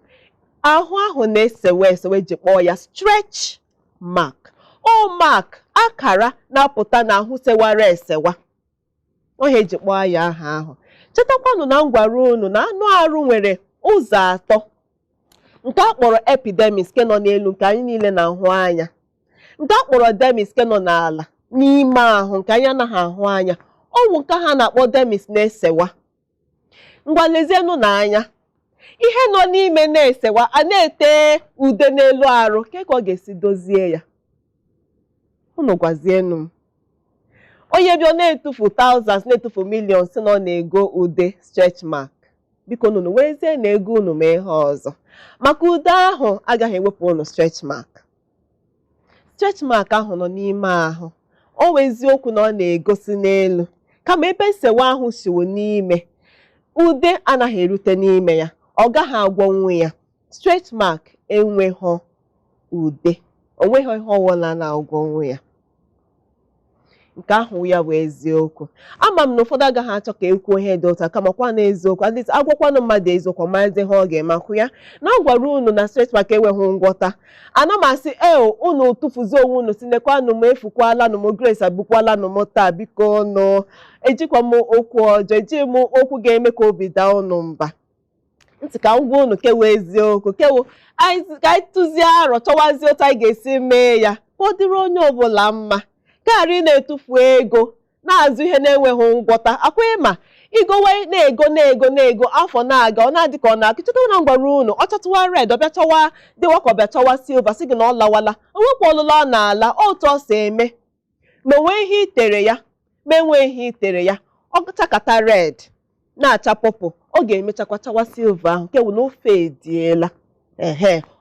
ahụ ahụ na-esewe esewe ji kpọọ ya stretch mark. O mark, akara na-apụta n'ahụ sewara esewa, ohe eji kpọọ ya aha ahụ. Chetakwanụ na m gwara unu na anụ arụ nwere ụzọ atọ, nke a kpọrọ epidermis nke nọ n'elu nke anyị niile na-ahụ anya, nke a kpọrọ dermis nke nọ n'ala n'ime ahụ nke anyị anaghị ahụ anya. Ọnwụ nke ha na-akpọ dermis na-esewa. Ngwa lezienụ n'anya, ihe nọ n'ime na-esewa, a na-ete ude n'elu arụ, ka ọ ga-esi dozie ya? Unu gwazienụ m. Onye bịa na-etufu thousands, na-etufu millions si na ọ na-ego ude stretch mark. Biko unu werezie na ego unu mee ihe ọzọ, maka ude ahụ agaghị ewepụ unu stretch mark. Stretch mark ahụ nọ n'ime ahụ. O wee eziokwu na ọ na-egosi n'elu, kama ebe nsewa ahụ siwo n'ime, ude anaghị erute n'ime ya, ọ gaghị agwọnwu ya. Stretch mark enweghị ude, o nweghị ihe ọwụla na-agwọnwu ya. Nke ahụ ya bụ eziokwu. Ama m na ụfọdụ agaghị achọ ka ekwuo ihe dị ụta, kama kwa na eziokwu, adịtị agwakwanụ mmadụ eziokwu maazị ihe ọ ga-eme akwụ ya. Na gwara unu na stretch mark enweghị ngwọta. Ana m asị unu tụfuzi onwe unu, si nekwanụ m efukwalanụ m, Grace abụkwalanụ m taa, biko nụ ejikwa m okwu ọjọọ, ejighị m okwu ga-eme ka obi daa unu mba. Ntị ka m gwa unu kewe eziokwu, ka anyị tụzie arọ chọwazie otu anyị ga-esi mee ya ka ọ dịrị onye ọbụla mma, ka ghara ị na-etufu ego na-azụ ihe na-enweghị ngwọta. Akwa ịma igowe na-ego afọ na-aga, ọ na-adị ka ọ na-akụ. Cheta na m gwara unu, ọ chọtụwa red, ọ bịa chọwa dịwa ka ọ bịa chọwa silva, sị gị na ọ lawala. O nwekwa ọlụla ọ na-ala, otu ọ si eme. Ma enwe ihe itere ya, ma enwe ihe itere ya, ọ chakata red na-acha pọpụ, ọ ga-emechakwa chawa silva ahụ, nke bụ na ofe ediela.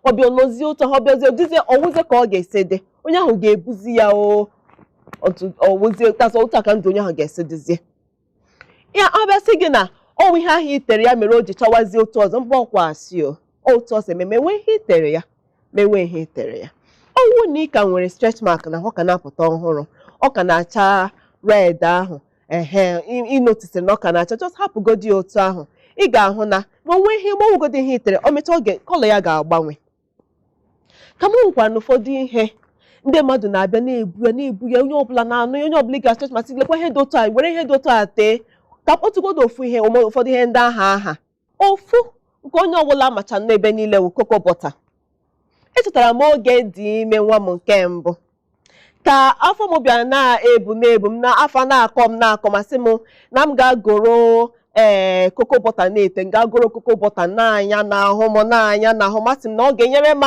Ọ bịa n'ozi ụtọ, ọ bịazie dizie ọwụzie ka ọ ga-esi dị, onye ahụ ga-ebuzi ya ọwụzie tasọ ụtọ ka ndụ onye ahụ ga-esi dizie ya. Ọ bịa sị gị na ọnwụ ihe ahụ itere ya mere o ji chawazie otu ọzọ, mgbe ọkwa asị otu ọsọ eme menwe ihe itere ya, menwe ihe itere ya. Ọnwụ na ị ka nwere stretch mark na ọ ka na-apụta ọhụrụ, ọ ka na-acha red ahụ, ịnotisiri na ọ ka na-acha, just hapụgodi otu ahụ, ị ga-ahụ na onwe ihe mgbanwegodi ihe itere, o mechaa oge kọlọ ya ga-agbanwe. Kama nwekwa na ụfọdụ ihe ndị mmadụ na-abịa na-ebu ya, onye ọbụla na-anụ ya, onye ọbụla ga stretch mark, lekwa ihe dị otu a, were ihe dị otu a tee, ka kpọtụgodo ofu ihe, ụfọdụ ihe ndị aha ofu nke onye ọbụla macha n'ebe niile wụ cocoa butter. Echetara m oge dị ime nwa m nke mbụ, ka afọ m bịara na-ebu m na afọ na-akọ masị m na m ga-agoro cocoa butter na-ete, ga-agoro cocoa butter n'anya n'ahụ m, n'anya n'ahụ, masị m na ọ ga-enyere m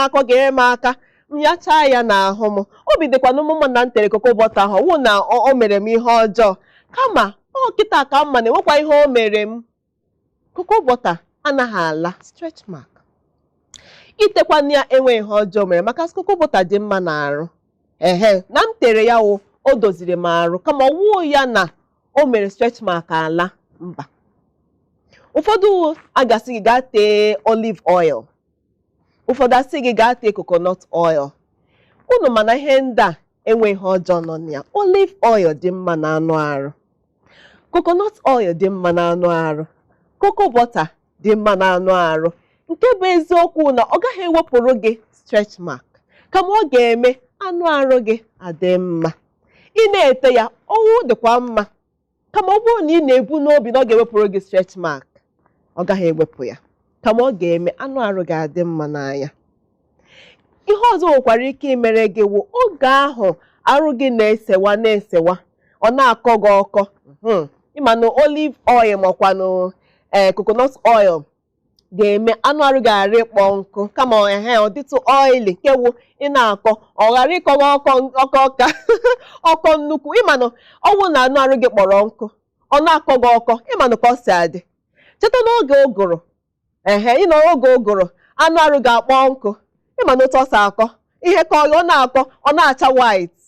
aka, nyachaa ya n'ahụ m obi dịkwana m mma na m tere koko bọta ahụ wụ na o mere m ihe ọjọọ kama kịta ka mma na enwekwa ihe o mere m. Koko bọta anaghị ala stretch mark. Itekwana ya enweghị ihe ọjọọ mere maka koko bọta dị mma n'arụ. Na m tere ya o doziri m arụ kama ọ wụ ya na o mere stretch mark ala mba. Ụfọdụ agasị gị gaa tee olive oil, ụfọdụ asị gị gaa tee coconut oil. Unu mana ihe ndị a enwe ihe ọjọọ nọ na ya. Olive oil dị mma n'anụ arụ, coconut oil dị mma n'anụ arụ, cocoa butter dị mma n'anụ arụ. Nke bụ eziokwu na ọ gaghị ewepụrụ gị stretch mark kama ọ ga-eme anụ arụ gị adị mma. Ị na-ete ya ọwụ dịkwa mma kama ọ bụrụ na ị na-ebu n'obi na ọ ga-ewepụrụ gị stretch mark, ọ gaghị ewepụ ya kama ọ ga-eme anụ arụ ga-adị mma n'anya. Ihe ọzọ nwekwara ike imere gị wụ oge ahụ arụ gị na-esewa ọ na-akọ gị ọkọ. Ịmanụ olive oil makwanụ coconut oil ga-eme anụ arụ ga-ghara ịkpọ nkụ kama ọ dịtụ oili nke wụ ị na-akọ ọ ghara ịkọ ọkọ nnukwu. Ịmanụ ọnwụ na anụ arụ gị kpọrọ nkụ ọ na-akọ gị ọkọ ịmanụ ka ọ si adị. Cheta n'oge ụgụrụ ịnọ oge ụgụrụ anụ arụ ga-akpọ nkụ ịmanụ otu ọ si akọ ihe ka ọ na-akọ ọ na-acha white.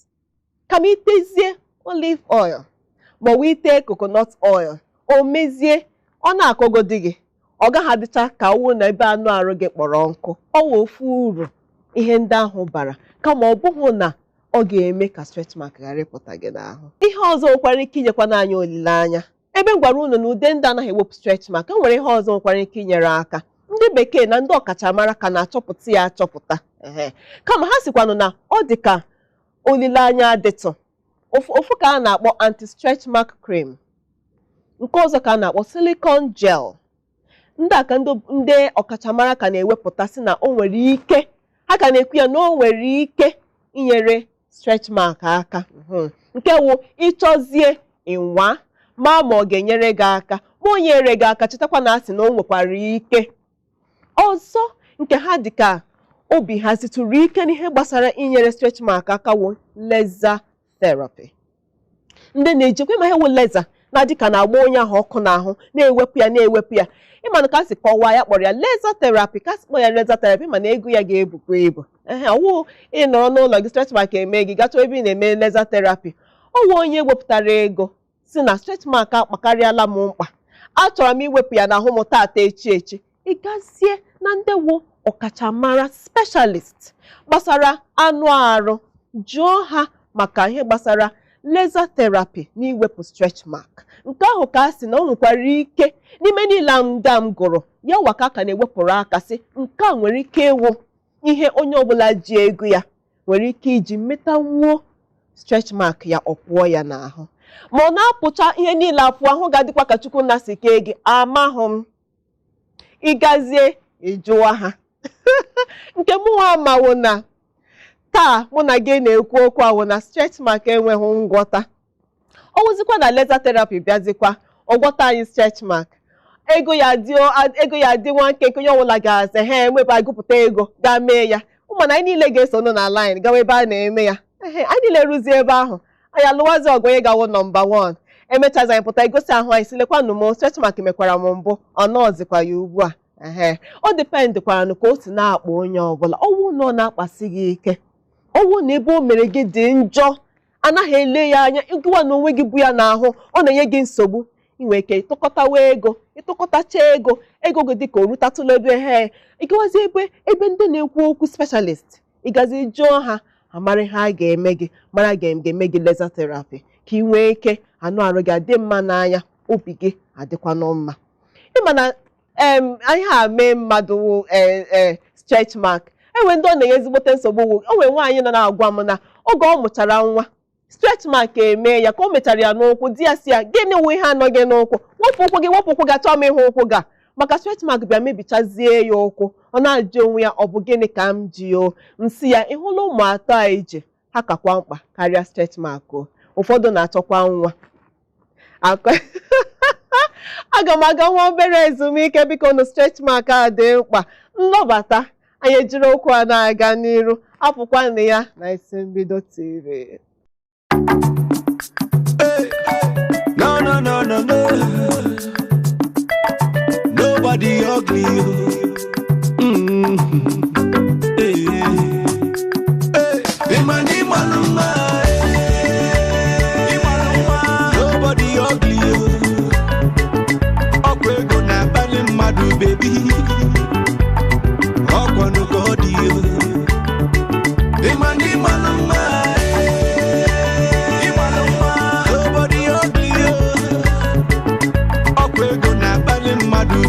Kama itezie olive oil ma ọ wụ ite coconut oil o mezie ọ na-akọgodi gị ọ gaghị adịcha ka ọwụ na ebe anụ arụ gị kpọrọ nkụ. Ọ wụ ofu uru ihe ndị ahụ bara kama ọ bụghị na ọ ga-eme ka stretch mark ghara ịpụta gị n'ahụ. Ihe ọzọ nwekwara ike inyekwana anyị olileanya. Ebe m gwara unu na ude ndị anaghị ewepụ stretch mark, nwere ihe ọzọ nwekwara ike inyere aka. Ndị bekee na ndị ọkachamara ka na-achọpụta ya achọpụta. Kama ha sikwanụ na ọ dị ka olileanya dịtụ. Ofu ka a na-akpọ anti-stretch mark cream, nke ọzọ ka a na-akpọ silicone gel. Ndị a ka ndị ọkachamara ka na-ewepụta sị na o nwere ike, ha ka na-ekwu ya na o nwere ike inyere stretch mark aka. Nke wụ ịchọzie ịnwa ma ọ ga-enyere gị aka ma o nyere gị aka. Chetakwa na asị na o nwekwara ike ọzọ nke ha dị ka obi ha zitụrụ ike n'ihe gbasara inyere stretch mark aka wụ laser therapy. Ndị na-ejikwa ma ihe wụ laser na-adị ka na-agba onye ahụ ọkụ n'ahụ na-ewepụ ya. Ịmanụ ka a sị kọwaa ya kpọrọ ya laser therapy, ka a sị kpọọ ya laser therapy mana ego ya ga-ebukwa ibu. Ọwụ ịnọrọ n'ụlọ gị stretch mark eme gị gachọ ebe ị na-eme laser therapy. Ọwụ onye wepụtara ego si na stretch mark akpakarịala m mkpa, achọrọ m iwepụ ya n'ahụ m taata echi. Ị gazie na ndị wụ ọkachamara specialist gbasara anụ arụ, jụọ ha maka ihe gbasara laser therapy n'iwepụ stretch mark. Nke ahụ ka a sị na o nwekwara ike n'ime niile ndị m gụrụ ya waka ka na-ewepụrụ aka sị nke a nwere ike ịwụ ihe onye ọbụla ji ego ya nwere ike iji metanwuo stretch mark ya ọ pụọ ya n'ahụ. Ma ọ na-apụcha ihe niile apụ ahụ ga-adịkwa ka Chukwu na si kee gị amahụ m. Ịgazie ịjụwa ha nke mụ nwa amawo na taa mụ na gị na-ekwu okwu ahụ na stretch mark enweghị ngwọta. Ọ wụzikwa na laser therapy bịazikwa ọgwọta anyị stretch mark, ego ya dị nwa nke onye ọbụla ga-aza enwebe agụpụta ego gaa mee ya. Ụmụna anyị niile ga-eso nụ na line gawa ebe a na-eme ya. Anyị niile rụzie ebe ahụ anyị alụwazi ọgụ onye gawo nọmba 1. Emechazi anyị pụta egosi ahụ anyị silekwanụ m stretch mark mekwara m mbụ ọ nọọzikwa ya ugbu a. Ọ dịpendikwara ka o si na-akpa onye ọbụla. Ọwụ na ọ na-akpasi gị ike, ọwụ na ebe o mere gị dị njọ anaghị ele ya anya, ịgụwa na onwe gị bụ ya n'ahụ ọ na-enye gị nsogbu, inwe ike ịtụkọtawa ego, ịtụkọtacha ego gị dịka o rutatụla ebe ịgawazi ebe ndị na-ekwu okwu specialist, ịgazi jụọ ha amara ha ga-eme gị, mara ga-eme gị laser therapy ka ị nwee ike anụ arụ gị adị mma n'anya, obi gị adịkwanụ mma. Ịma na anyị ha mee mmadụ stretch mark enwe ndị ọ na-enye ezigbote nsogbu. O nwere nwaanyị nọ na-agwa m na oge ọ mụchara nwa stretch mark eme ya ka o mechara ya n'ụkwụ. Di ya si ya gịnị wụ ihe anọ gị n'ụkwụ, wepụ ụkwụ gị achọ m ịhụ ụkwụ gị maka stretch mark bịa mebichazie ya ụkwụ. Ọ na-ajụ onwe ya ọ bụ gịnị ka m ji nsị ya ịhụla ụmụ atọ a ije ha kakwa mkpa karịa stretch mark ụfọdụ na-achọkwa nwa. Aga m aga nwa obere ezumike biko na stretch mark a dị mkpa. Nlọbata anyị ejiri okwu a na-aga n'iru apụkwanụ ya na Isi Mbido TV. No, no, no, no, no. Nobody ugly. Hey, hey, mani maluma. Nobody ugly. Okwe go na bali madu baby. Okwa no godi. Hey, mani maluma.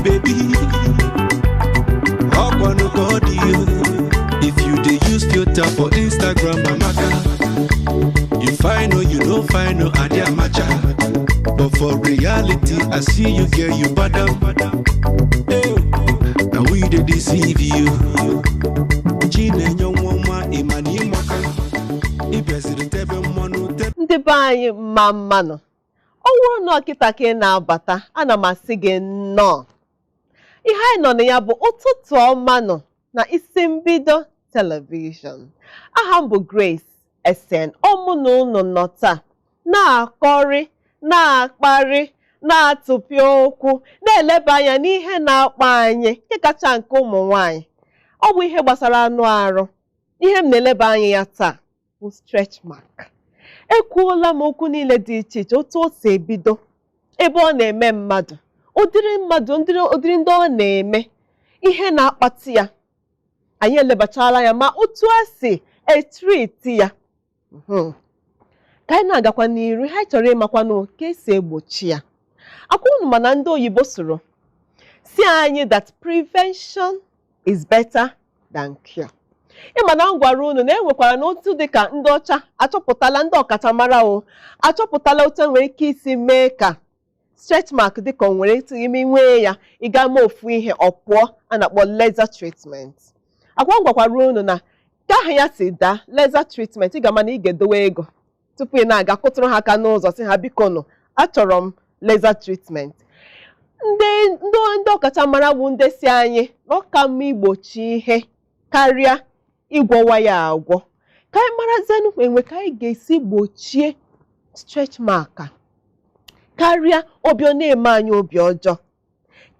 Baby, if you dey use filter for Instagram, Amaka, you find or you don't find no idea matcha. But for reality, I see you girl, you badam. Now we dey deceive you. Chine nyomwa imani maka. Ibezire tebe monu tebe. Ndị be anyị mmanụ. Ọ wụrụ na ọkịta ka ị na-abata, ana m asị gị nnọọ. Ihe anyị nọ na ya bụ ụtụtụ ọma nọ na Isi Mbido Television. Aha m bụ Grace Essen. Ọmụ na unu nọ taa na-akọrị, na-akparị, na-atụpị okwu, na-eleba anya n'ihe na-akpa anyị nke kacha nke ụmụ nwanyị. Ọ bụ ihe gbasara anụ arụ. Ihe m na-eleba anya ya taa bụ stretch mark. Ekwuola m okwu niile dị iche iche otu o si ebido, ebe ọ na-eme mmadụ, ụdịrị ndị ọ na-eme, ihe na-akpati ya. Anyị elebachala ya ma otu a si etriti ya. Ka anyị na-agakwa n'iru, ha chọrọ ịmakwa na ka esi egbochi ya. Akwa unu mana ndị oyibo soro si anyị that prevention is better than cure. Ịma na m gwara unu na enwekwara n'otu dịka ndị ọcha achọpụtala, ndị ọkachamara achọpụtala otu nwere ike isi mee ka stretch mark dịka o nwere ime nwee ya ịga mee ofu ihe ọ pụọ, a na-akpọ laser treatment. Akwa m gwakwara unu na ka ahụ ya si daa laser treatment, ị ga-ama na ị ga-edowe ego tupu ị na-aga kụtụrụ ha aka n'ụzọ sị ha biko nụ achọrọ m laser treatment. Ndị ọkachamara bụ ndị si anyị na ọ ka mma igbochi ihe karịa ịgwọwa ya agwọ. Ka anyị marazienụ enwe ka anyị ga-esi gbochie stretch mark karịa obi ọ na-eme anyị obi ọjọọ,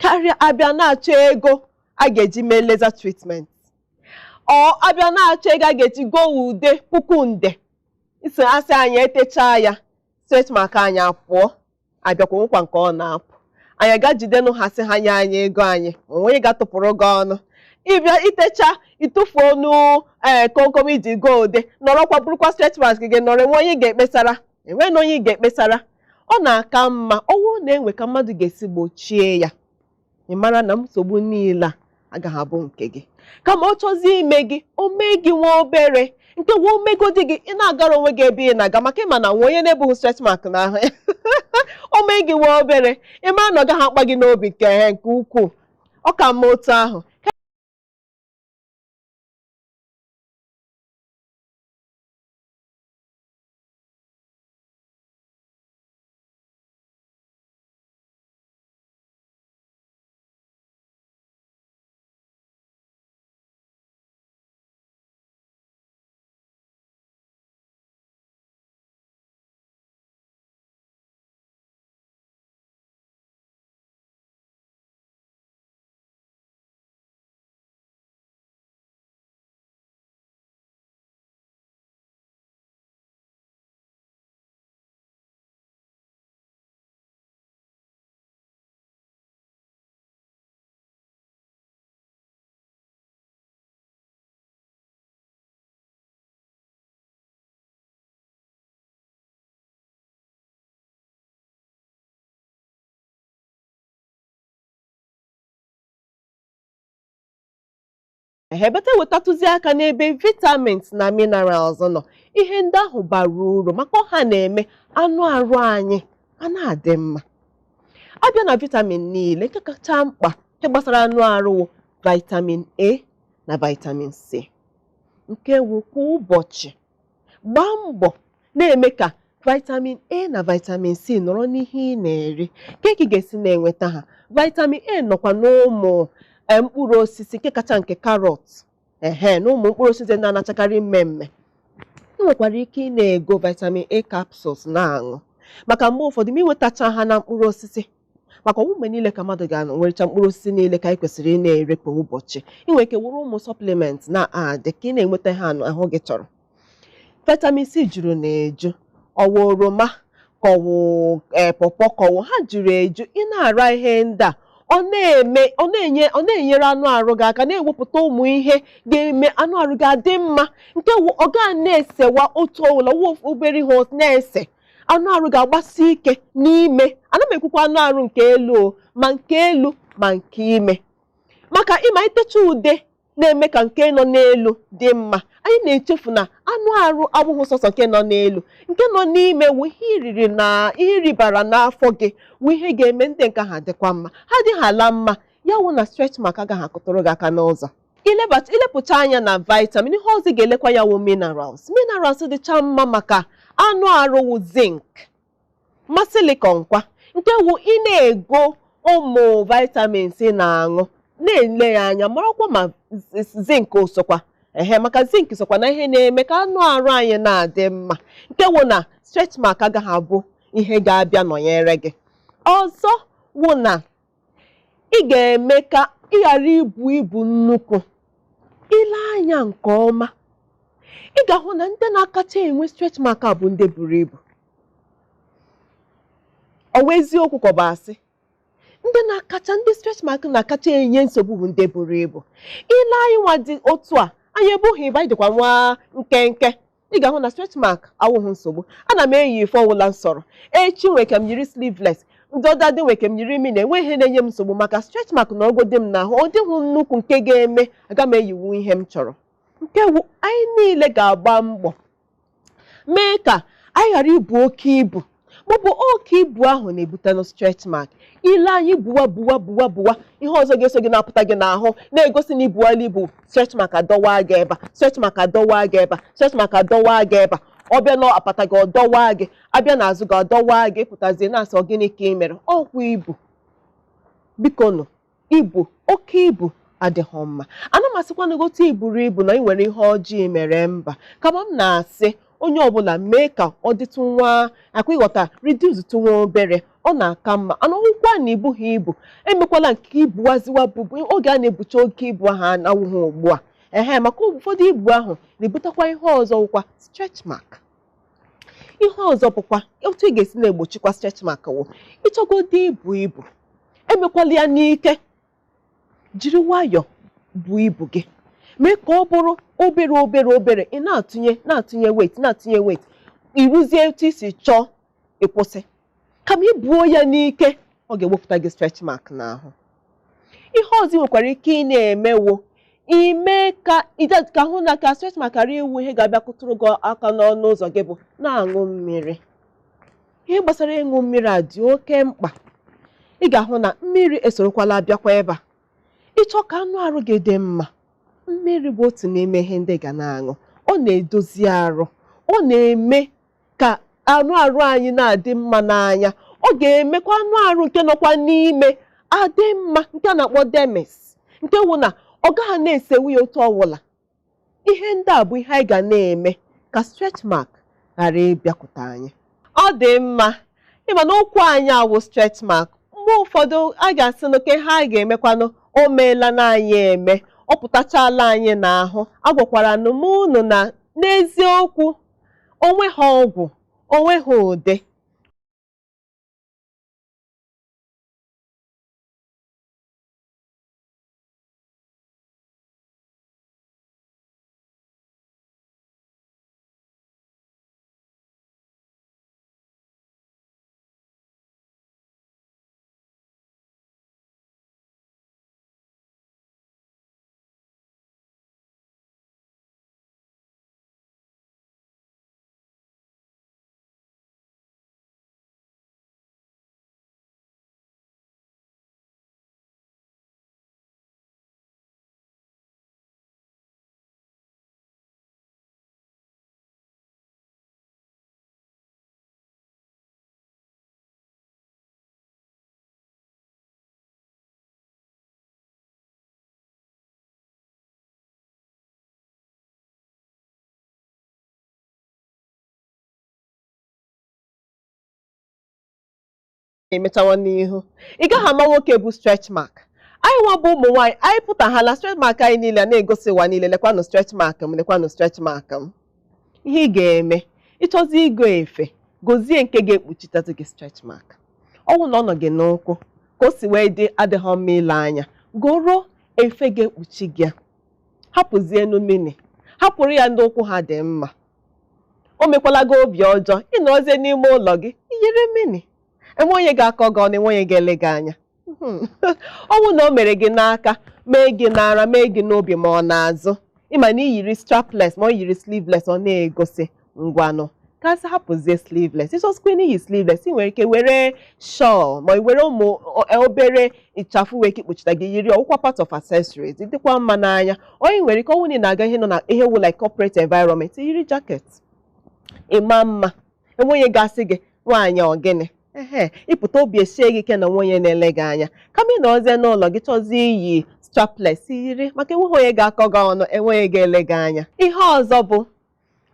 karịa abịa na-achọ ego a ga-eji mee laser treatment, ọ abịa na-achọ ego a ga-eji go ude puku nde isi asị anyị etechaa ya stretch mark anyị apụọ, abịakwa nwekwa nke ọ na-apụ. Anyị ga-jidenụ ha sị ha nye anyị ego anyị, onwe ga-atụpụrụ gị ọnụ. Ịbịa itecha ịtụfuo nu komkom iji go ude, nọrọkwa bụrụkwa stretch mark gị nọrọ, enwe onye ga-ekpesara, enwe na onye ga-ekpesara. Ọ na-aka mma ọnwụ na-enwe ka mmadụ ga-esi gbochie ya. Ị mara na nsogbu niile a agaghị abụ nke gị. Kama ọ chọzie ime gị, o mee gị nwa obere, nke nwa omegodi gị, ị na-agara onwe gị ebe ị na-aga, maka ịma na nwa onye na-ebughị stretch mark n'ahụ ya. O mee gị nwa obere, ị mara na ọ gaghị akpa gị n'obi nke ukwuu. Ọ ka mma otu ahụ. Ebeta wetatụzi aka n'ebe vitamins na minerals nọ. Ihe ndị ahụ bara uru maka ọha na-eme anụ arụ anyị a na-adị mma. Abịa na vitamin niile, nke kacha mkpa nke gbasara anụ arụ vitamin A na vitamin C. Nke wu kwa ụbọchị gbaa mbọ na-eme ka vitamin A na vitamin C nọrọ n'ihe ị na-eri. Ka ị ga-esi na-enweta ha. Vitamin A nọkwa n'ụmụ mkpụrụ osisi nke kacha nke carrot, na ụmụ mkpụrụ osisi na-anachakarị mmemme. Ị nwekwara ike ị na-ego vitamin A capsules na-aṅụ maka mgbe ụfọdụ ma ịnwetacha ha na mkpụrụ osisi, maka ọgwụ mgbe niile ka mmadụ ga-enwerecha mkpụrụ osisi niile ka anyị kwesịrị ị na-ere kwa ụbọchị. Ị nwere ike were ụmụ supplement na-adị ka ị na-enweta ha ahụ gị chọrọ. Vitamin C juru na-eju, ọwụ oroma ka ọwụ pọpọ ka ọwụ ha juru eju. Ị na-ara ihe ndị a, ọ na-enyere anụ arụ gị aka na-ewepụta ụmụ ihe ga-eme anụ arụ gị adị mma, nke ọ ga na-esewa otu ọbụla obere ihe na-ese anụ arụ ga-agbasi ike n'ime. Ana m ekwukwa anụ arụ nke elu o, ma nke elu ma nke ime, maka ịma itecha ude na-eme ka nke nọ n'elu dị mma. Anyị na-echefu na anụ arụ abụghị sọsọ nke nọ n'elu, nke nọ n'ime wụ ihe iribara n'afọ gị wụ ihe ga-eme ndị nke ha dịkwa mma. Ha dị hala mma, ya wụ na stretch mark agaghị akụtụrụ gị aka n'ụzọ. Ilepụcha anya na vitamin, ihe ọzọ ga-elekwa ya wụ minerals dịcha mma maka anụ arụ wụ zinc, ma silicon kwa, nke wụ ị na-ego ụmụ vitamins ị na-aṅụ na-ele ya anya marakwa ma zinc osokwa. Maka zinc sokwa na ihe na-eme ka anụ arụ anyị na-adị mma, nke wụ na stretch mark agaghị abụ ihe ga-abịa nọnyere gị. Ọzọ wụ na ị ga-eme ka ị ghara ibu nnukwu. Ile anya nke ọma, ị ga-ahụ na ndị na-akacha enwe stretch mark a bụ ndị buru ibu. Ọ wụ eziokwu ka ọ bụ asị? Ndị stretch mark na-akacha enye nsogbu bụ ndị buru ibu. Ile anyị nwa dị otu a, anyị ebughị ibu, anyị dịkwa nwa nkenke, ị ga-ahụ na stretch mark awụghị nsogbu. Ana m eyi ife ọwụla nsọrọ, echi nwere ka m yiri sleeveless, ndị ọdadị nwere ka m yiri mini, enweghị ihe na-enye m nsogbu maka stretch mark na ọgụ dị m n'ahụ. Ọ dịghị nnukwu nke ga-eme aga m eyiwu ihe m chọrọ. Nke wụ anyị niile ga-agba mbọ mee ka anyị ghara ibu oke ibu, maọbụ oke ibu ahụ na-ebute na stretch mark. Ile anyị buwa, ihe ọzọ ga-eso gị na-apụta gị n'ahụ na-egosi na ibuala ibu. Stretch mark adọwa gị ebe a, stretch mark adọwa gị ebe a, stretch mark adọwa gị ebe a. Ọ bịa na apata gị ọdọwa gị, abịa n'azụ gị ọdọwa gị, pụtazie na-asị ọ gịnị ka ị mere? Ọgwụ ibu. Biko nụ, oke ibu adịghị mma. Ana m asịkwana gị otu iburu ibu na ị nwere ihe ọjọọ mere mba, kama m na-asị onye ọbụla mee ka ọ dịtụ nwa akwa ịghọta, reduce tụ nwa obere, ọ na-aka mma. Anọghịkwa na ibu ha ibu, emekwala nke ibuwaziwa bụbụ oge a na-ebucha oke ibu ahụ anawụghị ugbu a. Maka ụfọdụ ibu ahụ na-ebutekwa ihe ọzọ wụkwa stretch mark. Ihe ọzọ bụkwa otu ị ga-esi na-egbochikwa stretch mark wụ ịchọgodi ibu, emekwala ya n'ike. Jiri nwayọọ bụ ibu gị, mee ka ọ bụrụ obere ị na-atụnye weight, iruzie etu isi chọọ ịkwụsị. Kama ibuo ya n'ike, ọ ga-ewepụta gị stretch mark n'ahụ. Ihe ọzọ nwekwara ike ị na-emewo ime ka hụ na ka stretch mark ghara iwu ihe ga-abịa kụtụrụ gị aka n'ọnụ ụzọ gị bụ na-aṅụ mmiri. Ihe gbasara ịṅụ mmiri a dị oke mkpa. Ị ga-ahụ na mmiri esorokwala abịakwa ebe a. Ịchọ ka anụ arụ gị dị mma, mmiri bụ otu n'ime ihe ndị ga na-aṅụ. Ọ na-edozi arụ, ọ na-eme ka anụ arụ anyị na-adị mma n'anya. Ọ ga-emekwa anụ arụ nke nọkwa n'ime adị mma, nke a na-akpọ dermis, nke wụ na ọ gaghị na-esewu ya otu ọwụla. Ihe ndị a bụ ihe anyị ga na-eme ka stretch mark ghara ịbịakwute anyị. Ọ dị mma ịma na okwu anyị awụ stretch mark. Mgbe ụfọdụ a ga-asị n'oke ha anyị ga-emekwanụ o meela na anyị eme, ọ pụtachala anyị n'ahụ. Agwakwara m unu na n'eziokwu onwe ha ọgwụ, onwe ha ude. emechawa n'ihu ị gaghị ama nwoke bụ stretch mark. Anyị nwa bụ ụmụ nwaanyị anyị pụtaghala stretch mark anyị niile na-egosi ụwa niile, lekwanụ stretch mark m, lekwanụ stretch mark m. Ihe ị ga-eme ịchọzi igo efe gozie nke ga-ekpuchitazụ gị stretch mark. Ọnwụ na ọ nọ gị n'ụkwụ ka o si wee dị adịghị mma ile anya, goro efe ga-ekpuchi gị, hapụzie enu mini, hapụrụ ya ndị ụkwụ ha dị mma. O mekwala gị obi ọjọọ ịnọzie n'ime ụlọ gị iyiri mini, enwe onye ga-akọ gị ọnụ, enwe onye ga-ele gị anya. Ọnwụ na o mere gị n'aka, mee gị n'ara, mee gị n'obi ma ọ n'azụ, ịma na iyiri strapless ma ọ yiri sleeveless, ọ na-egosi ngwanụ kasị hapụzie sleeveless. Ịchọzikwa n'iyi sleeveless, ị nwere ike were shawl ma were ụmụ obere ịchafụ wee ikpuchita gị yiri, ọwụkwa part of accessories, dịkwa mma n'anya. Onye nwere ike ọnwụ na ị na-aga ihe nọ na ihe wu like corporate environment, yiri jacket ịma mma, enwe onye ga-asị gị nwaanyị ọgịnị. Ịpụta obi esie gị ike na nwunye na-ele gị anya, kama ị nọzie n'ụlọ gị chọzie iyi strapless yiri, maka enweghị onye ga-akọ gị ọnụ, enwe onye ga-ele gị anya. Ihe ọzọ bụ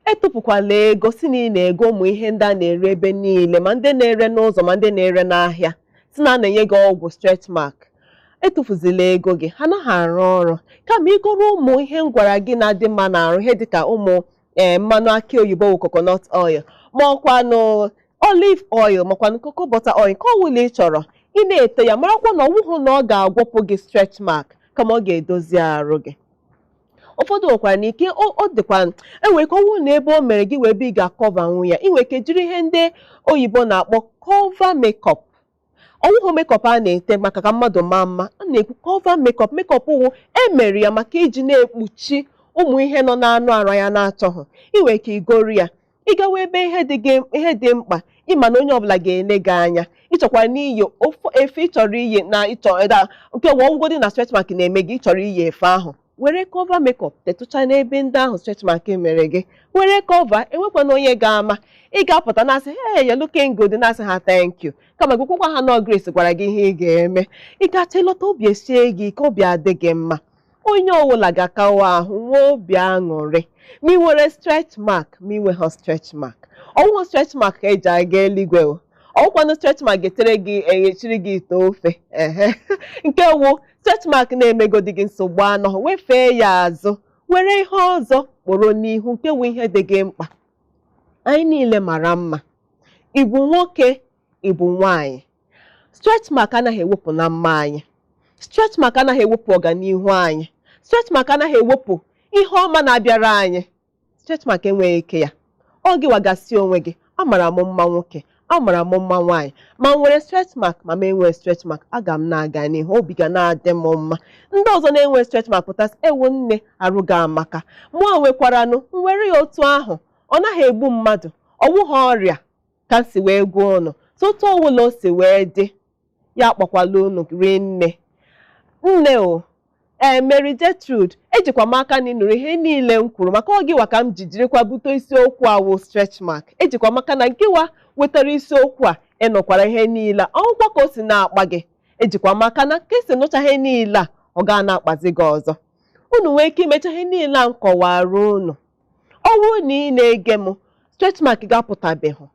etụpụkwala ego si na ị na-ego ụmụ ihe ndị a na-ere ebe niile, ma ndị na-ere n'ụzọ ma ndị na-ere n'ahịa, si na na-enye gị ọgwụ stretch mark. Etụfuzila ego gị, ha naghị arụ ọrụ. Kama igoro ụmụ ihe m gwara gị na-adị mma n'arụ, ihe dịka ụmụ mmanụ akị oyibo wụ coconut oil, ma ọkwanụ olive oil, makwanụ cocoa butter oil, nke ọwụla ị chọrọ ị na-ete ya, marakwa na ọwụhụ na ọ ga-agwọpụ gị stretch mark, kama ọ ga-edozi arụ gị. Ụfọdụ nwekwara n'ike ọ dịkwa enwere ka ọnwụ na ebe o mere gị wee ebe ị ga-akọva nwu ya, ị nwere ike jiri ihe ndị oyibo na-akpọ cover makeup. Ọwụhụ makeup a na-ete maka ka mmadụ maa mma, a na-ekwu cover makeup. Makeup wụ emere ya maka iji na-ekpuchi ụmụ ihe nọ n'anụ arụ ya na-achọghị. Ị nwere ike igoro ya, ị gawa ebe ihe dị mkpa, ịma na onye ọbụla ga-ele gị anya, ịchọkwara n'iyi efe ị chọrọ iyi na nke ọgwụgwọ na stretch mark na-eme gị, ị chọrọ iyi efe ahụ, were cover makeup tetụcha n'ebe ndị ahụ stretch mark mere gị, were cover, enwekwana onye ga-ama. Ị ga-apụta na-asị hey, you're looking good, na-asị ha thank you, kama gwụkwakwa ha na Grace gwara gị ihe ị ga-eme. Ị gacha ịlọta obi esie gị ka obi adị gị mma, onye ọbụla ga-akawa ahụ nwee obi aṅụrị ma ị nwere stretch mark ma ị nweghị stretch mark. Ọwụghị stretch mark ka eji aga eluigwe, ọwụkwanụ stretch mark ga-etere gị eghechiri gị ite ofe. Nke wụ stretch mark na-emegodi gị nsogbu anọghị, wefee ya azụ, were ihe ọzọ kpọrọ n'ihu, nke wụ ihe dị gị mkpa. Anyị niile mara mma, ịbụ nwoke ịbụ nwaanyị, stretch mark anaghị ewepụ na mma anyị, stretch mark anaghị ewepụ ọganihu anyị, stretch mark anaghị ewepụ ihe ọma na-abịara anyị. Stretch mark enweghị ike ya. Ọ gị wagasị onwe gị, amara m mma nwoke, amara m mma nwaanyị, ma m nwere stretch mark ma m enwee stretch mark, aga m na-aga n'ihu, obi ga na-adị m mma. Ndị ọzọ na-enwe stretch mark pụtasị ewu nne arụ ga amaka, mụọ nwekwaranụ nwere ya otu ahụ, ọ naghị egbu mmadụ, ọwụghị ọrịa ka si wee gwuo ụnụ. Sotu ọwụla o si wee dị ya, akpọkwala unu rie nne o. Mary Gertrude, ejikwa m aka na ịnụrụ ihe niile m kwuru, maka ọ gịwa ka m ji jirikwa bute isiokwu a wụ stretch mark. Ejikwa m aka na gịwa wetara isiokwu a ịnụkwara ihe niile ọgwụkwa ka o si na-akpa gị. Ejikwa m aka na ka esi nụcha ihe niile a, ọ ga na-akpazi gị ọzọ. Unu nwee ike imecha ihe niile a m kọwara unu. Ọwụ na ị na-ege m, stretch mark ga-apụtabeghị,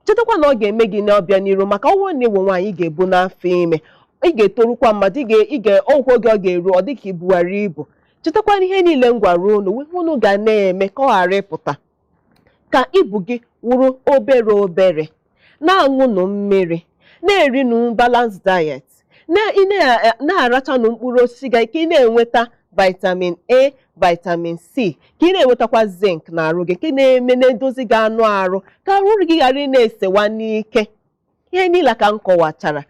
chetakwa na ọ ga-eme gị n'ọbịa n'iru, maka ọwụ na ịwụ nwaanyị ị ga-ebu n'afọ ime, ị ga-etorukwa mmadụ, ọgwụgwọ gị ọ ga-eru ọ dịka ibughara ibu. Chetakwa ihe niile m gwara unu, unu ga na-eme ka ọ ghara ịpụta ka ibu gị wụrụ obere obere. Na-aṅụnụ mmiri, na-erinụ balance diet, na-arachanụ mkpụrụ osisi ga ike ị na-enweta vitamin A, vitamin C, ka ị na-enwetakwa zinc na arụ gị, nke na-eme na-edozi gị anụ arụ, ka arụ gị ghara ị na-esewa n'ike. Ihe niile ka m kọwachara.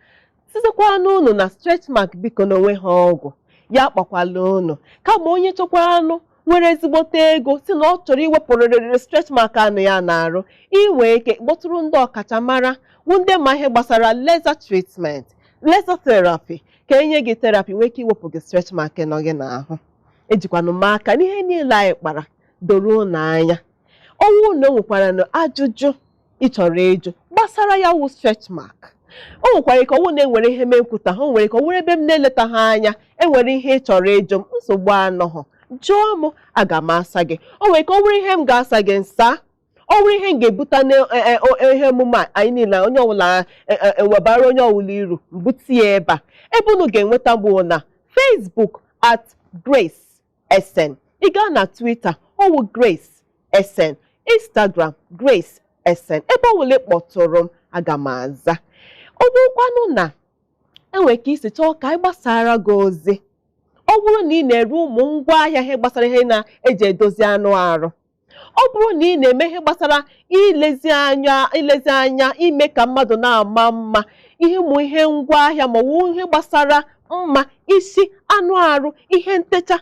Sizikwa n'unu na stretch mark biko na onwe ha ọgwụ, ya akpakwala unu. Kama onye chọkwa anụ nwere ezigbote ego si na ọ chọrọ iwepụrịrị stretch mark anụ ya na-arụ, inwe ike kpọtụrụ ndị ọkachamara bụ ndị ma ihe gbasara laser treatment, laser therapy, ka enye gị therapy nwee ike iwepụ gị stretch mark nọ gị n'ahụ. Ejikwanụ m aka n'ihe niile anyị kpara doro n'anya. Ọnwụ na o nwekwara na ajụjụ ị chọrọ ịjụ gbasara ya wụ stretch mark, o nwekwara ka ọnwụ na-enwere ihe mekwuta ha, o nwere ka ọ nwere ebe m na-eleta ha anya, enwere ihe ị chọrọ ịjụ m, nsogbu anọghị, jụọ m aga m asa gị. O nwere ka ọ nwere ihe m ga-asa gị nsa, ọ bụrụ ihe m ga-ebute n'ihe emume a anyị niile onye ọbụla ewebara onye ọbụla iru mbute ya ebe a ebe unu ga-enweta bụ na Facebook @Grace Essen, ị gaa na Twitter ọwụ Grace Essen, Instagram Grace Essen, ebe ọbụla kpọtụrụ m aga m aza. Ọ bụrụkwanụ na enwere ka isi chọọ ka anyị gbasara gị ozi, ọ bụrụ na ị na-ere ụmụ ngwaahịa ihe gbasara ihe na-eji edozi anụ arụ, ọ bụrụ na ị na-eme ihe gbasara ilezi anya ime ka mmadụ na-ama mma, ihe ụmụ ihe ngwaahịa ma ọ bụ ihe gbasara mma isi anụ arụ, ihe ntecha,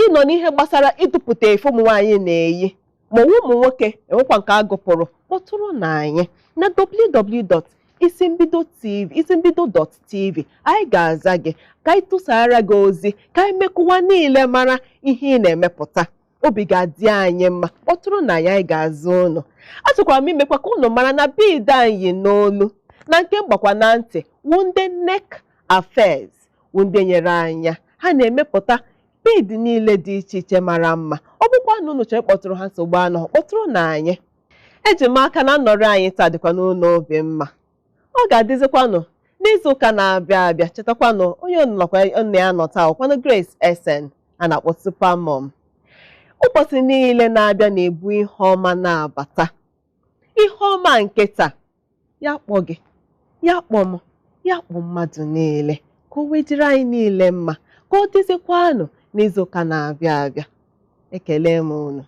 ịnọ n'ihe gbasara ịdụpụta efe ụmụ nwaanyị na-eyi ma ọ bụ ụmụ nwoke enwekwa nke agụpụrụ, kpọtụrụ na anyị na www.isimbido.tv. anyị ga-aza gị ka anyị tụsara gị ozi, ka anyị mekụwa niile mara ihe ị na-emepụta. Obi ga-adị anyị mma, kpọtụrụ na anyị ga-azụ ụnụ. Achọkwara m imekwa ka ụnụ mara na bead anyị n'olu na nke mgbakwa na ntị wunde neck affairs, wunde nyere anya ha na-emepụta bead niile dị iche iche mara mma. Ọ bụkwa na ụnụ chọrọ ịkpọtụrụ ha nsogbu anọ, kpọtụrụ na anyị. Eji m aka na nnọrọ anyị taa dịkwa n'ụlọ obi mma. Ọ ga-adịzikwanụ n'izu ụka na-abịa abịa. Chetakwanụ onye ọnọkwa nne ya nọ taa ọkwanụ Grace Essen a na-akpọ Super Mom. Ụbọchị niile na-abịa na-ebu ihe ọma na-abata. Ihe ọma nke taa ya kpọ gị, ya kpọ m, ya kpọ mmadụ niile ka o wejiri anyị niile mma, ka ọ dịzikwanụ n'izu ụka na-abịa abịa. Ekele m unu.